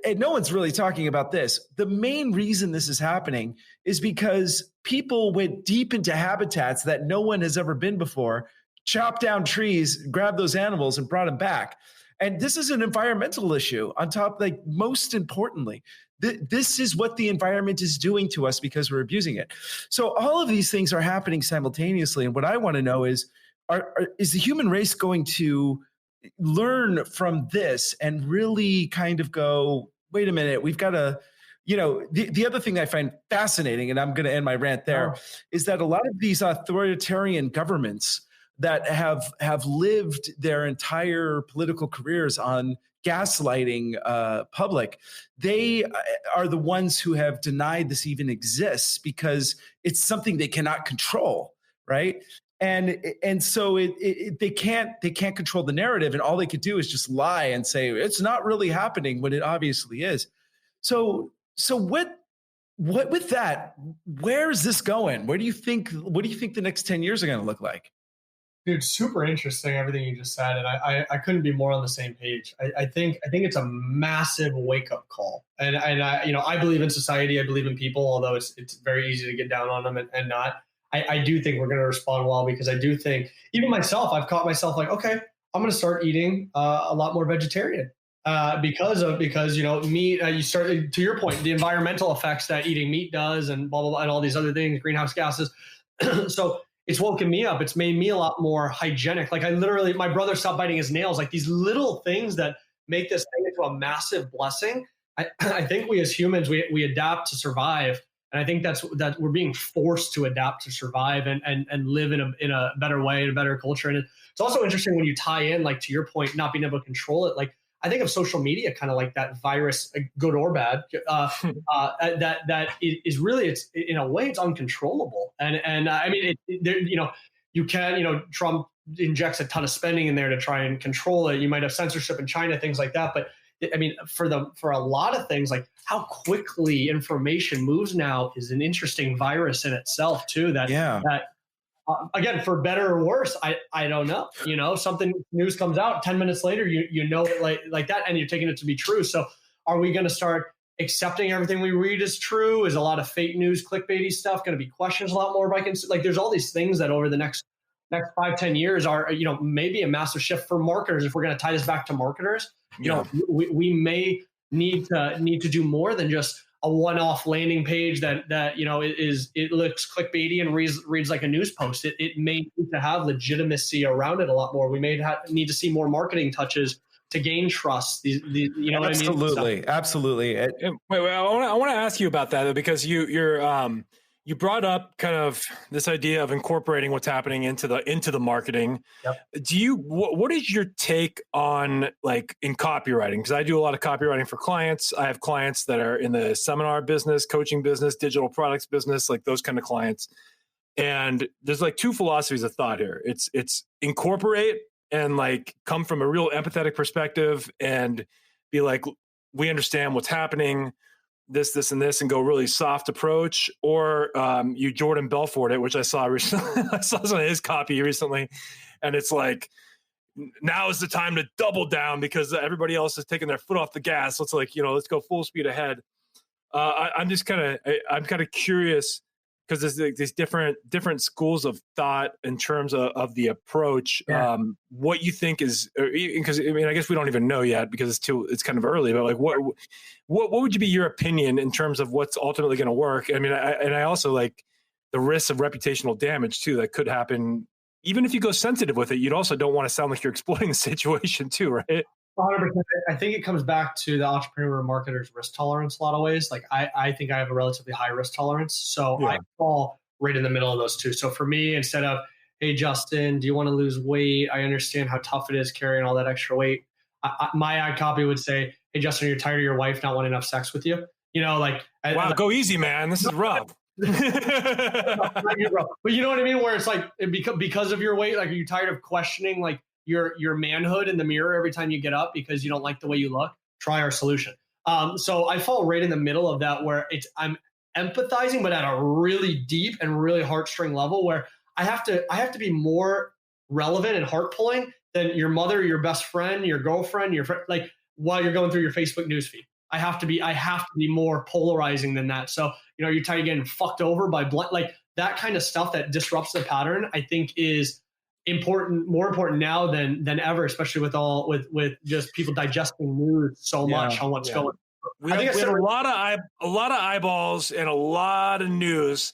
and no one's really talking about this. The main reason this is happening is because people went deep into habitats that no one has ever been before, chopped down trees, grabbed those animals and brought them back. And this is an environmental issue on top, like most importantly, this is what the environment is doing to us because we're abusing it. So all of these things are happening simultaneously. And what I want to know is the human race going to learn from this and really kind of go, wait a minute, we've got to, the other thing I find fascinating, and I'm going to end my rant there, is that a lot of these authoritarian governments that have lived their entire political careers on gaslighting public, they are the ones who have denied this even exists because it's something they cannot control, right? And so they can't control the narrative, and all they could do is just lie and say it's not really happening when it obviously is. So what with that? Where is this going? What do you think the next 10 years are going to look like? Dude, super interesting everything you just said, and I couldn't be more on the same page. I think it's a massive wake up call, and I believe in society, I believe in people, although it's very easy to get down on them and not. I do think we're going to respond well, because I do think, even myself, I've caught myself like, okay, I'm going to start eating a lot more vegetarian because meat. You start, to your point, the environmental effects that eating meat does, and blah blah blah, and all these other things, greenhouse gases. So it's woken me up. It's made me a lot more hygienic. Like my brother stopped biting his nails. Like these little things that make this thing into a massive blessing. I think we as humans, we adapt to survive. And I think that we're being forced to adapt to survive and live in a better way, in a better culture. And it's also interesting when you tie in, like, to your point, not being able to control it. Like, I think of social media kind of like that virus, good or bad, that is really, it's in a way, it's uncontrollable. And I mean, you can, Trump injects a ton of spending in there to try and control it. You might have censorship in China, things like that. But I mean, for a lot of things, like how quickly information moves now is an interesting virus in itself too. Again, for better or worse, I don't know. Something news comes out 10 minutes later, you know it like that, and you're taking it to be true. So are we going to start accepting everything we read as true? Is a lot of fake news, clickbaity stuff going to be questioned a lot more by like? There's all these things that over the next 5-10 years are maybe a massive shift for marketers. If we're going to tie this back to marketers, we may need to do more than just a one-off landing page that it looks clickbaity and reads like a news post. It may need to have legitimacy around it a lot more. We may need to see more marketing touches to gain trust. What I mean? Absolutely. Wait, I want to ask you about that, because you brought up kind of this idea of incorporating what's happening into the marketing. Yep. What is your take on, like, in copywriting? Because I do a lot of copywriting for clients. I have clients that are in the seminar business, coaching business, digital products business, like those kind of clients. And there's like two philosophies of thought here. It's incorporate and like come from a real empathetic perspective and be like, we understand what's happening, this, and this, and go really soft approach. Or you Jordan Belfort it, which I saw recently. I saw some of his copy recently, and it's like, now is the time to double down because everybody else is taking their foot off the gas. So it's like, let's go full speed ahead. I'm kind of curious, because there's these different schools of thought in terms of the approach. Yeah. What you think is, because I mean, I guess we don't even know yet because it's kind of early. But like, what would be your opinion in terms of what's ultimately going to work? I mean, I also like the risks of reputational damage too that could happen. Even if you go sensitive with it, you'd also don't want to sound like you're exploiting the situation too, right? 100%. I think it comes back to the entrepreneur marketer's risk tolerance a lot of ways. Like I think I have a relatively high risk tolerance. So yeah. I fall right in the middle of those two. So for me, instead of, hey, Justin, do you want to lose weight? I understand how tough it is carrying all that extra weight. My ad copy would say, hey, Justin, you're tired of your wife not wanting enough sex with you? Wow, go easy, man. This is rough. Not you, bro. But you know what I mean? Where it's like, because of your weight, like, are you tired of questioning like your manhood in the mirror every time you get up because you don't like the way you look? Try our solution. So I fall right in the middle of that, where I'm empathizing, but at a really deep and really heartstring level, where I have to be more relevant and heart pulling than your mother, your best friend, your girlfriend, your friend, like while you're going through your Facebook newsfeed. I have to be more polarizing than that. So, you're tired of getting fucked over by like that kind of stuff that disrupts the pattern, I think is more important now than ever, especially with just people digesting news so much on what's going on. We have a lot of eyeballs and a lot of news.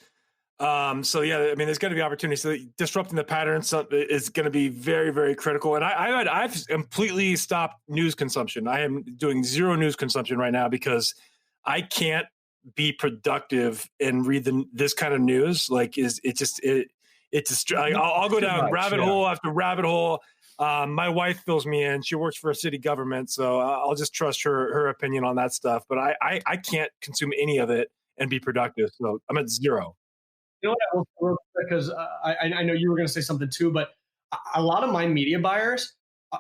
So yeah, I mean, there's going to be opportunities. So disrupting the pattern is going to be very, very critical. And I've completely stopped news consumption. I am doing zero news consumption right now because I can't be productive and read this kind of news. Like, I'll go down rabbit hole after rabbit hole. My wife fills me in. She works for a city government, so I'll just trust her opinion on that stuff. But I can't consume any of it and be productive. So I'm at zero. You know what? Because I know you were going to say something too, but a lot of my media buyers,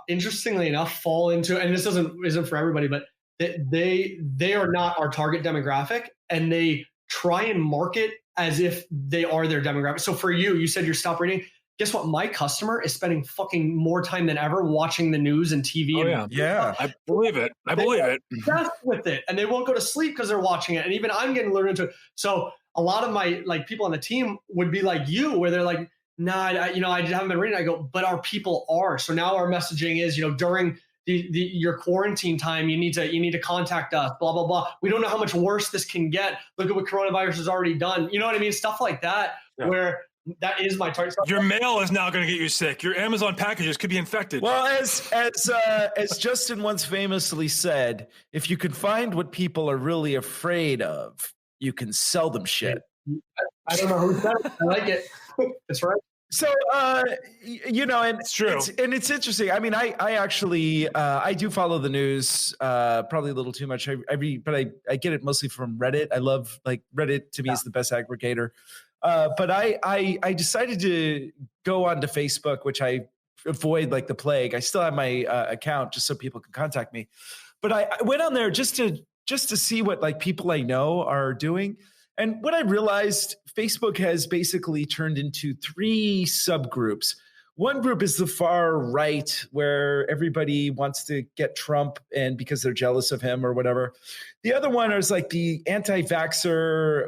interestingly enough, fall into, and this isn't for everybody, but they are not our target demographic, and they try and market as if they are their demographic. So for you said you're stop reading. Guess what? My customer is spending fucking more time than ever watching the news and TV. Oh, yeah. I believe it. Obsessed with it, and they won't go to sleep because they're watching it. And even I'm getting lured into it. So a lot of my people on the team would be like you, where they're like, nah, I haven't been reading. I go, but our people are. So now our messaging is, during your quarantine time, you need to contact us, blah, blah, blah. We don't know how much worse this can get. Look at what coronavirus has already done. You know what I mean? Stuff like that, where that is my target. Your mail is now going to get you sick. Your Amazon packages could be infected. Well, as Justin once famously said, if you can find what people are really afraid of, you can sell them shit. I don't know who said it. I like it. That's right. So, and it's true. It's interesting. I mean, I actually, I do follow the news, probably a little too much. But I get it mostly from Reddit. I love, like, Reddit to me is the best aggregator. But I decided to go onto Facebook, which I avoid like the plague. I still have my account just so people can contact me. But I went on there just to see what like people I know are doing. And what I realized, Facebook has basically turned into 3 subgroups. One group is the far right, where everybody wants to get Trump and because they're jealous of him or whatever. The other one is like the anti-vaxxer,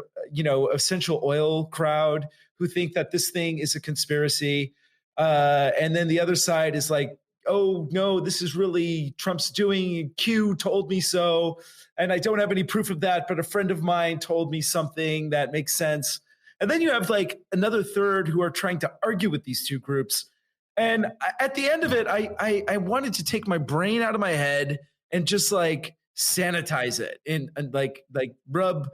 essential oil crowd who think that this thing is a conspiracy. And then the other side is like, oh, no, this is really Trump's doing. Q told me so. And I don't have any proof of that, but a friend of mine told me something that makes sense. And then you have like another third who are trying to argue with these two groups. And at the end of it, I wanted to take my brain out of my head and just like sanitize it and like rub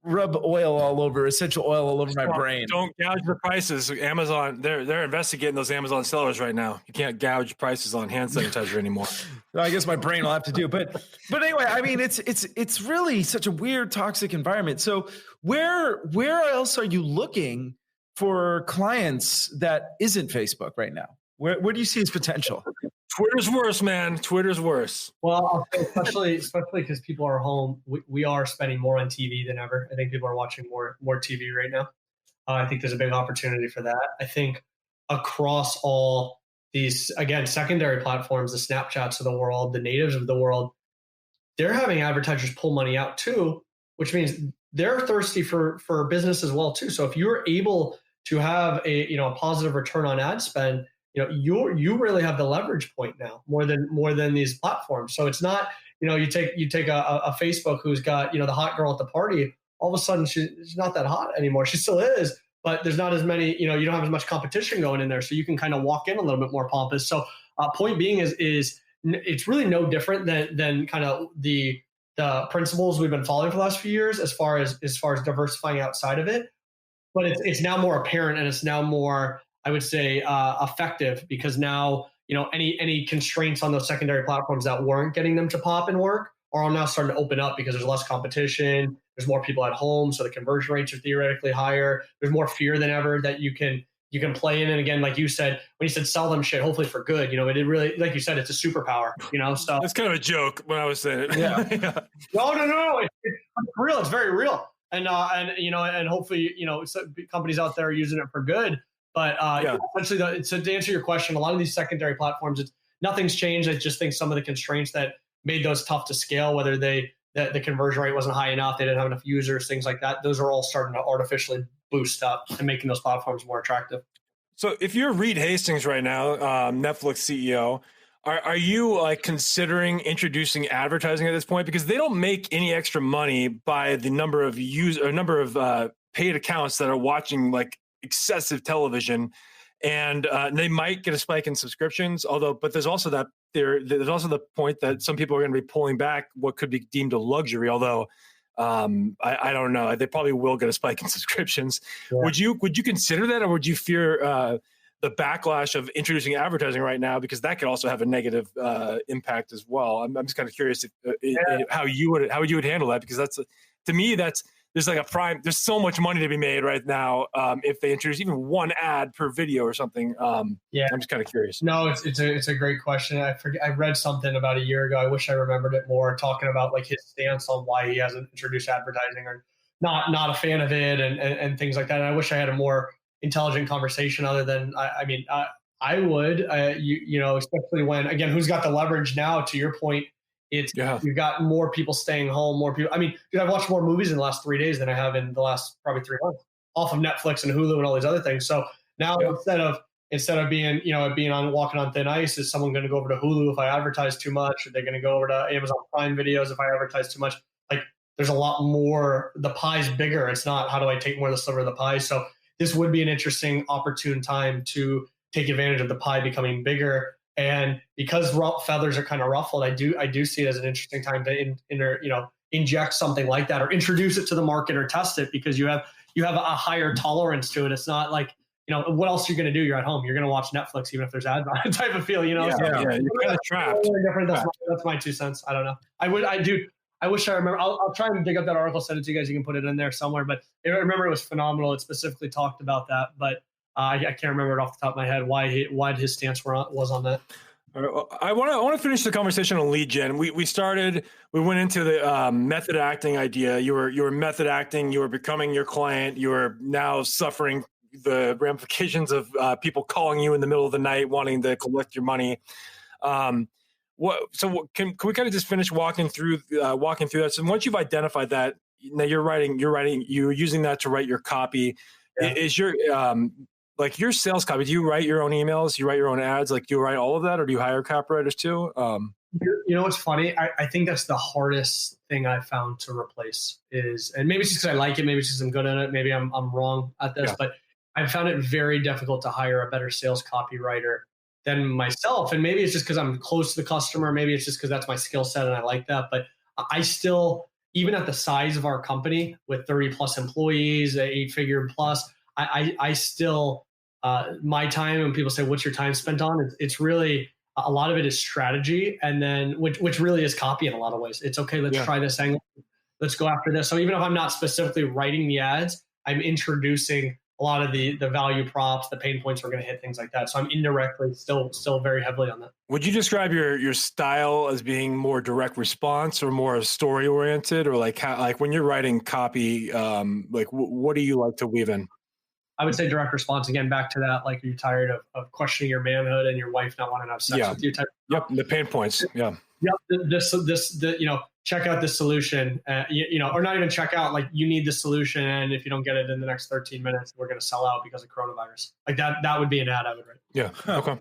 oil all over, essential oil all over my brain. Don't gouge the prices. Amazon, they're investigating those Amazon sellers right now. You can't gouge prices on hand sanitizer anymore. I guess my brain will have to do. But anyway, I mean, it's really such a weird, toxic environment. So where else are you looking for clients that isn't Facebook right now? Where do you see its potential? Twitter's worse, man. Twitter's worse. Well, especially because people are home. We are spending more on TV than ever. I think people are watching more TV right now. I think there's a big opportunity for that. I think across all these, again, secondary platforms, the Snapchats of the world, the natives of the world, they're having advertisers pull money out too, which means they're thirsty for business as well too. So if you're able to have a positive return on ad spend, you really have the leverage point now more than these platforms. So it's not, you take a Facebook who's got, the hot girl at the party, all of a sudden she's not that hot anymore. She still is, but there's not as many, you don't have as much competition going in there. So you can kind of walk in a little bit more pompous. So point being is it's really no different than kind of the principles we've been following for the last few years as far as diversifying outside of it. But it's now more apparent, and it's now more, I would say, effective, because now, any constraints on those secondary platforms that weren't getting them to pop and work are now starting to open up because there's less competition. There's more people at home, so the conversion rates are theoretically higher. There's more fear than ever that you can play in. And again, like you said, when you said sell them shit, hopefully for good, it really, like you said, it's a superpower, so. It's kind of a joke when I was saying it. Yeah. No. It's real. It's very real. And hopefully, companies out there are using it for good. But essentially, so to answer your question, a lot of these secondary platforms, nothing's changed. I just think some of the constraints that made those tough to scale, whether the conversion rate wasn't high enough, they didn't have enough users, things like that, those are all starting to artificially boost up and making those platforms more attractive. So if you're Reed Hastings right now, Netflix CEO, are you like considering introducing advertising at this point? Because they don't make any extra money by the number of paid accounts that are watching like excessive television, and they might get a spike in subscriptions. But there's also the point that some people are going to be pulling back what could be deemed a luxury. Although I don't know, they probably will get a spike in subscriptions. Yeah. Would you consider that, or would you fear the backlash of introducing advertising right now, because that could also have a negative impact as well? I'm just kind of curious how you would handle that, because to me there's so much money to be made right now if they introduce even one ad per video or something. I'm just kind of curious. No, it's a great question. I read something about a year ago. I wish I remembered it more, talking about like his stance on why he hasn't introduced advertising, or not a fan of it, and things like that. And I wish I had a more intelligent conversation other than, I would, especially when, again, who's got the leverage now, to your point. You've got more people staying home, more people. I mean, dude, I've watched more movies in the last 3 days than I have in the last probably 3 months off of Netflix and Hulu and all these other things. So now instead of being on walking on thin ice, is someone going to go over to Hulu if I advertise too much? Are they going to go over to Amazon Prime videos if I advertise too much? Like, there's a lot more. The pie's bigger. It's not how do I take more of the sliver of the pie. So this would be an interesting, opportune time to take advantage of the pie becoming bigger. And because feathers are kind of ruffled, I do see it as an interesting time to inject something like that, or introduce it to the market, or test it, because you have a higher tolerance to it. It's not like, what else are you going to do? You're at home. You're going to watch Netflix even if there's ads on it, type of feel. You're kind of trapped. That's my 2 cents. I don't know. I wish I remember. I'll try and dig up that article, send it to you guys. You can put it in there somewhere. But I remember it was phenomenal. It specifically talked about that, but I can't remember it off the top of my head why his stance was on that. I want to finish the conversation on lead gen. We went into the method acting idea. You were method acting. You were becoming your client. You are now suffering the ramifications of people calling you in the middle of the night wanting to collect your money. Can we kind of just finish walking through that? So once you've identified that, now you're using that to write your copy. Yeah. Is your like your sales copy, do you write your own emails? You write your own ads? Like, do you write all of that, or do you hire copywriters too? What's funny? I think that's the hardest thing I've found to replace is, and maybe it's just because I like it, maybe it's just I'm good at it, maybe I'm wrong at this, but I've found it very difficult to hire a better sales copywriter than myself. And maybe it's just because I'm close to the customer. Maybe it's just because that's my skill set and I like that. But I still, even at the size of our company with 30 plus employees, 8-figure plus, I still, my time, when people say, what's your time spent on? It's really, a lot of it is strategy. And then, which really is copy in a lot of ways. It's okay. Let's try this angle. Let's go after this. So even if I'm not specifically writing the ads, I'm introducing a lot of the value props, the pain points we're going to hit, things like that. So I'm indirectly still very heavily on that. Would you describe your style as being more direct response or more story oriented, or like when you're writing copy, what do you like to weave in? I would say direct response. Again, back to that, like, you're tired of questioning your manhood and your wife not wanting to have sex with you. The pain points. Yeah. Yep. Check out this solution, or not even check out, like, you need this solution. And if you don't get it in the next 13 minutes, we're going to sell out because of coronavirus. Like that would be an ad I would write. Yeah. Okay.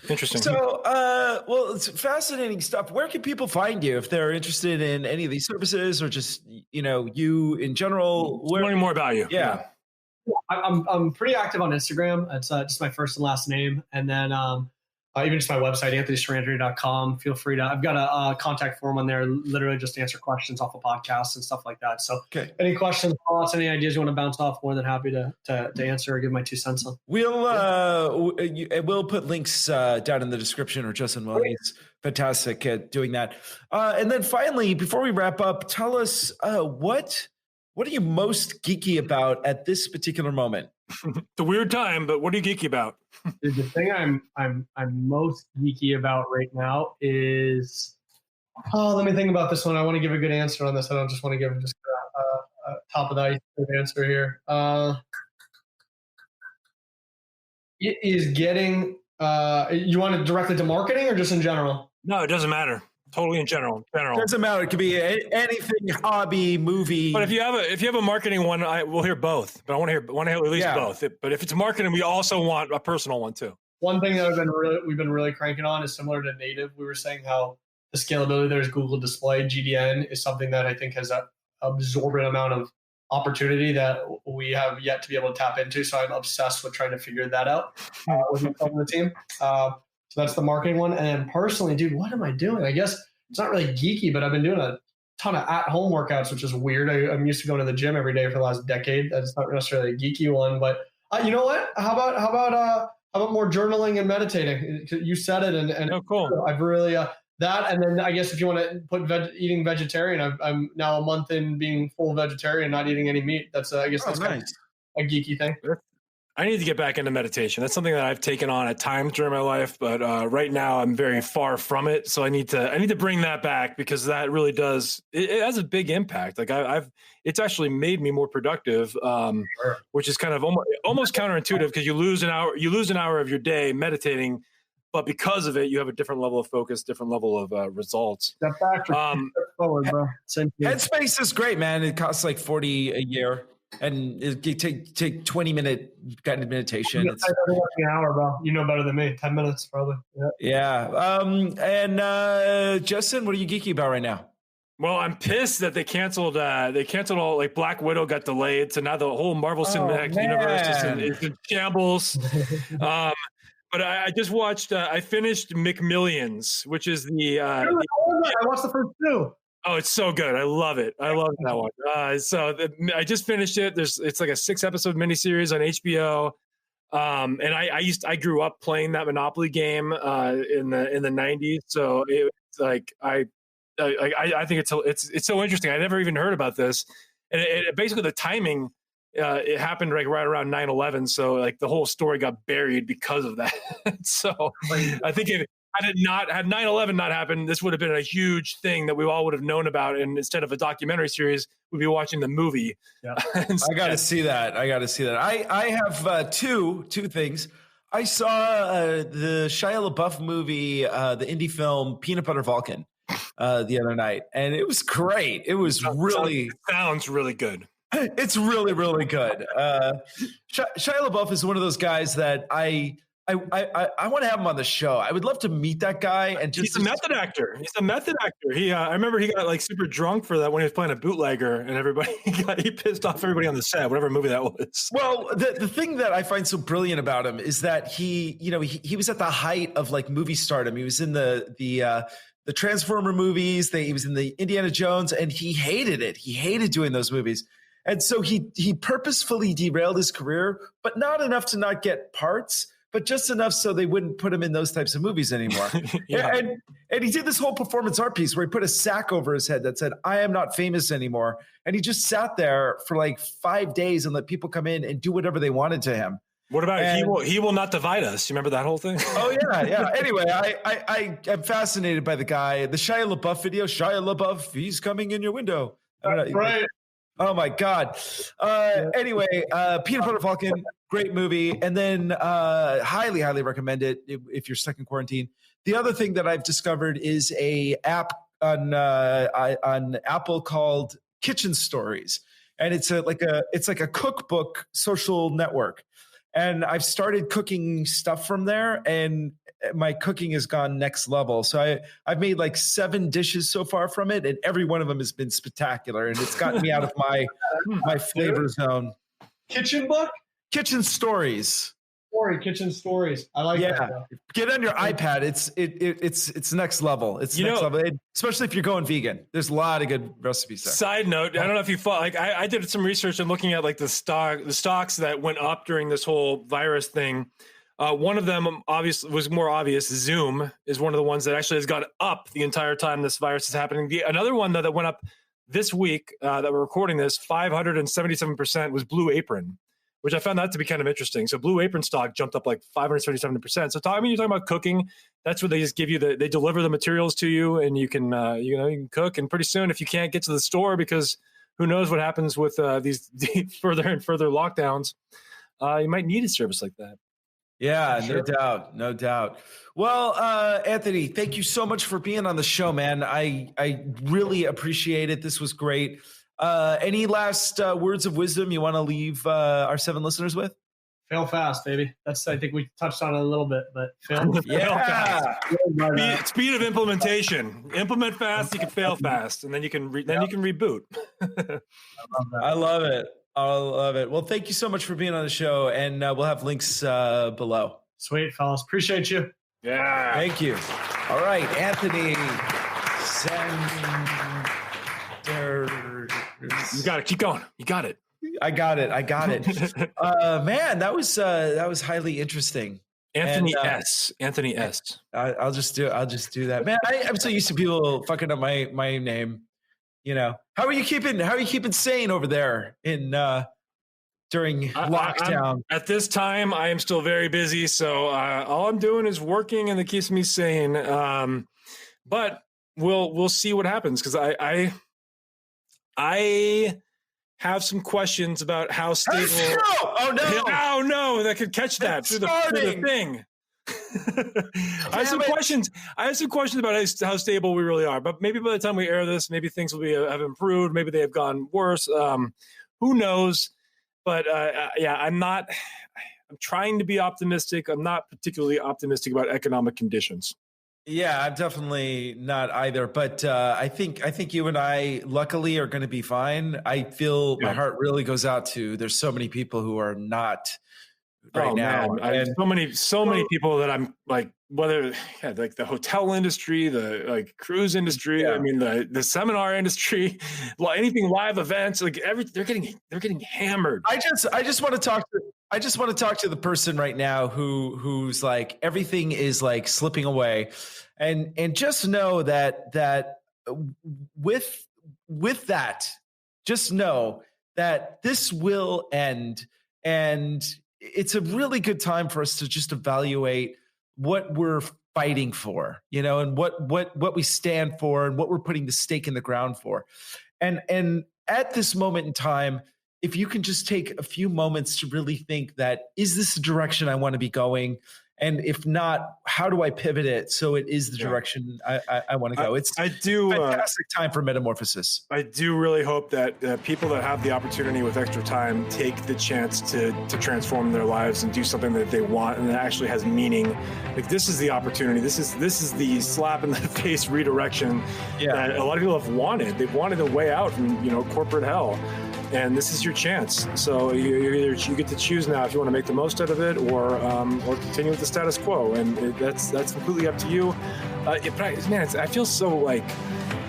Interesting. So, it's fascinating stuff. Where can people find you if they're interested in any of these services, or just, you in general? Learning more about you. Yeah. I'm pretty active on Instagram. It's just my first and last name. And then even just my website, anthonysarandrea.com. Feel free to, I've got a contact form on there, literally just answer questions off of podcasts and stuff like that. So any questions, thoughts, any ideas you want to bounce off, more than happy to answer or give my 2 cents on. We'll put links down in the description, or Justin will. He's fantastic at doing that. And then finally, before we wrap up, tell us what are you most geeky about at this particular moment? It's a weird time, but what are you geeky about? Dude, the thing I'm most geeky about right now is, let me think about this one. I want to give a good answer on this. I don't just want to give just a top of the iceberg answer here. It is getting. You want it directly to marketing or just in general? No, it doesn't matter. Totally in general. Doesn't matter. It could be anything, hobby, movie. But if you have a marketing one, we'll hear both. But I want to hear at least both. But if it's marketing, we also want a personal one too. One thing that we've been really cranking on is similar to native. We were saying how the scalability there's Google Display. GDN is something that I think has an absorbent amount of opportunity that we have yet to be able to tap into. So I'm obsessed with trying to figure that out with the team. So that's the marketing one. And personally, dude, what am I doing? I guess it's not really geeky, but I've been doing a ton of at-home workouts, which is weird. I'm used to going to the gym every day for the last decade. That's not necessarily a geeky one, but you know what? How about more journaling and meditating? You said it, and cool. I've really that. And then I guess if you want to put eating vegetarian, I'm now a month in being full vegetarian, not eating any meat. That's I guess that's nice. kind of a geeky thing. I need to get back into meditation. That's something that I've taken on at times during my life, but right now I'm very far from it. So I need to bring that back, because that really it has a big impact. Like it's actually made me more productive, which is kind of almost counterintuitive, because you lose an hour of your day meditating, but because of it, you have a different level of focus, different level of results. Step back, step forward, bro. Headspace is great, man. It costs like $40 a year. And you take 20-minute guided meditation. It's an hour, bro. You know better than me. 10 minutes, probably. Yeah. And Justin, what are you geeky about right now? Well, I'm pissed that they canceled all, like, Black Widow got delayed, so now the whole Marvel Cinematic Universe is in shambles. But I just watched. I finished McMillions, which is I watched the first 2. Oh, it's so good. I love it. I love that one. I just finished it. It's like a 6-episode miniseries on HBO. And I grew up playing that Monopoly game in the 90s. So it's like I think it's so interesting. I never even heard about this. And it basically, the timing, it happened like right around 9/11. So like the whole story got buried because of that. So I think had 9/11 not happened, this would have been a huge thing that we all would have known about. And instead of a documentary series, we'd be watching the movie. Yeah. I got to see that. I have two things. I saw the Shia LaBeouf movie, the indie film Peanut Butter Falcon, the other night, and it was great. It was sounds really good. It's really, really good. Shia LaBeouf is one of those guys that I want to have him on the show. I would love to meet that guy. And he's a method actor. I remember he got like super drunk for that when he was playing a bootlegger, and he pissed off everybody on the set, whatever movie that was. Well, the thing that I find so brilliant about him is that he was at the height of like movie stardom. He was in the Transformer movies. He was in the Indiana Jones, and he hated it. He hated doing those movies. And so he purposefully derailed his career, but not enough to not get parts, but just enough so they wouldn't put him in those types of movies anymore. Yeah. And he did this whole performance art piece where he put a sack over his head that said, "I am not famous anymore." And he just sat there for like 5 days and let people come in and do whatever they wanted to him. What about he will not divide us? You remember that whole thing? Oh yeah. Anyway, I am fascinated by the guy. The Shia LaBeouf video, Shia LaBeouf, he's coming in your window. I don't know. Right. Oh my God. Anyway, Peanut Butter Falcon, great movie. And then highly, highly recommend it if you're stuck in quarantine. The other thing that I've discovered is a app on Apple called Kitchen Stories. And it's like a cookbook social network. And I've started cooking stuff from there, and my cooking has gone next level. So I've made like 7 dishes so far from it, and every one of them has been spectacular, and it's gotten me out of my flavor zone. Kitchen book? Kitchen Stories. kitchen stories. I like that. Bro. Get on your iPad. It's next level. It's next level, especially if you're going vegan. There's a lot of good recipes there. Side note, I don't know if you thought, like I did some research and looking at like the stocks that went up during this whole virus thing. One of them obviously was more obvious. Zoom is one of the ones that actually has gone up the entire time this virus is happening. Another one that went up this week that we're recording this, 577% was Blue Apron, which I found that to be kind of interesting. So Blue Apron stock jumped up like 577%. So you're talking about cooking. That's where they just give you they deliver the materials to you, and you can you can cook. And pretty soon, if you can't get to the store because who knows what happens with these further and further lockdowns, you might need a service like that. Yeah, sure. No doubt. Well, Anthony, thank you so much for being on the show, man. I really appreciate it. This was great. Any last words of wisdom you want to leave our 7 listeners with? Fail fast, baby. I think we touched on it a little bit, but fail fast. Speed of implementation. Implement fast, you can fail fast, and then you can reboot. I love it. Well, thank you so much for being on the show, and we'll have links below. Sweet, fellas. Appreciate you. Yeah. Thank you. All right, Anthony Sarandrea. You got it. Keep going. You got it. I got it. Man, that was highly interesting. Anthony S. I'll just do that. Man, I'm so used to people fucking up my name. You know, how are you keeping sane over there in during lockdown? At this time, I am still very busy, so all I'm doing is working, and it keeps me sane. But we'll see what happens, because I have some questions about how stable. Oh no! That could catch that through the thing. I have some questions about how stable we really are, but maybe by the time we air this, maybe things will have improved. Maybe they have gone worse. Who knows? But I'm trying to be optimistic. I'm not particularly optimistic about economic conditions. Yeah, I'm definitely not either. But I think you and I, luckily, are going to be fine. I feel my heart really goes out to. There's so many people who are not. Right now, so many people that I'm like, whether like the hotel industry, the like cruise industry, I mean the seminar industry, anything live events, like they're getting hammered. I just want to talk to the person right now who's like everything is like slipping away, and just know that with that, just know that this will end, and it's a really good time for us to just evaluate what we're fighting for, and what we stand for and what we're putting the stake in the ground for. And at this moment in time, if you can just take a few moments to really think that, is this the direction I want to be going? And if not, how do I pivot it so it is the direction I want to go? It's a fantastic time for metamorphosis. I do really hope that people that have the opportunity with extra time take the chance to transform their lives and do something that they want and that actually has meaning. Like, this is the opportunity. This is the slap in the face redirection that a lot of people have wanted. They've wanted a way out from corporate hell. And this is your chance. So you get to choose now if you want to make the most out of it or continue with the status quo. And that's completely up to you. But I feel so like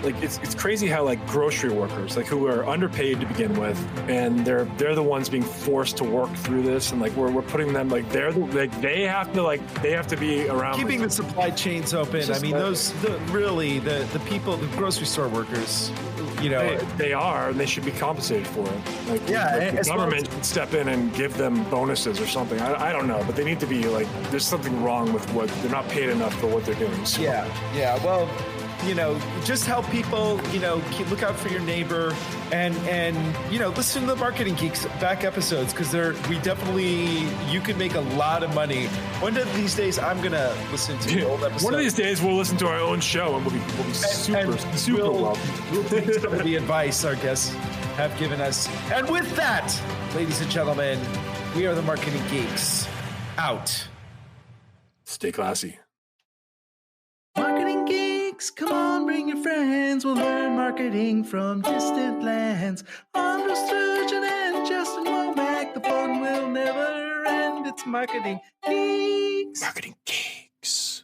it's crazy how like grocery workers, like who are underpaid to begin with, and they're the ones being forced to work through this, and like we're putting them like they have to be around keeping the supply chains open. I mean, the people, the grocery store workers. They are, and they should be compensated for it. Like, the government should step in and give them bonuses or something. I don't know, but they need to be like, there's something wrong with what they're not paid enough for what they're doing. So. Yeah. Well, just help people. Look out for your neighbor, and listen to the Marketing Geeks back episodes, because you can make a lot of money. One of these days, I'm gonna listen to the old episodes. One of these days, we'll listen to our own show, and we'll be super well. We'll take some of the advice our guests have given us. And with that, ladies and gentlemen, we are the Marketing Geeks. Out. Stay classy. Marketing Geeks, come on, bring your friends. We'll learn marketing from distant lands. Andre Sturgeon and Justin Womack, the fun will never end. That's Marketing Geeks. Marketing Geeks.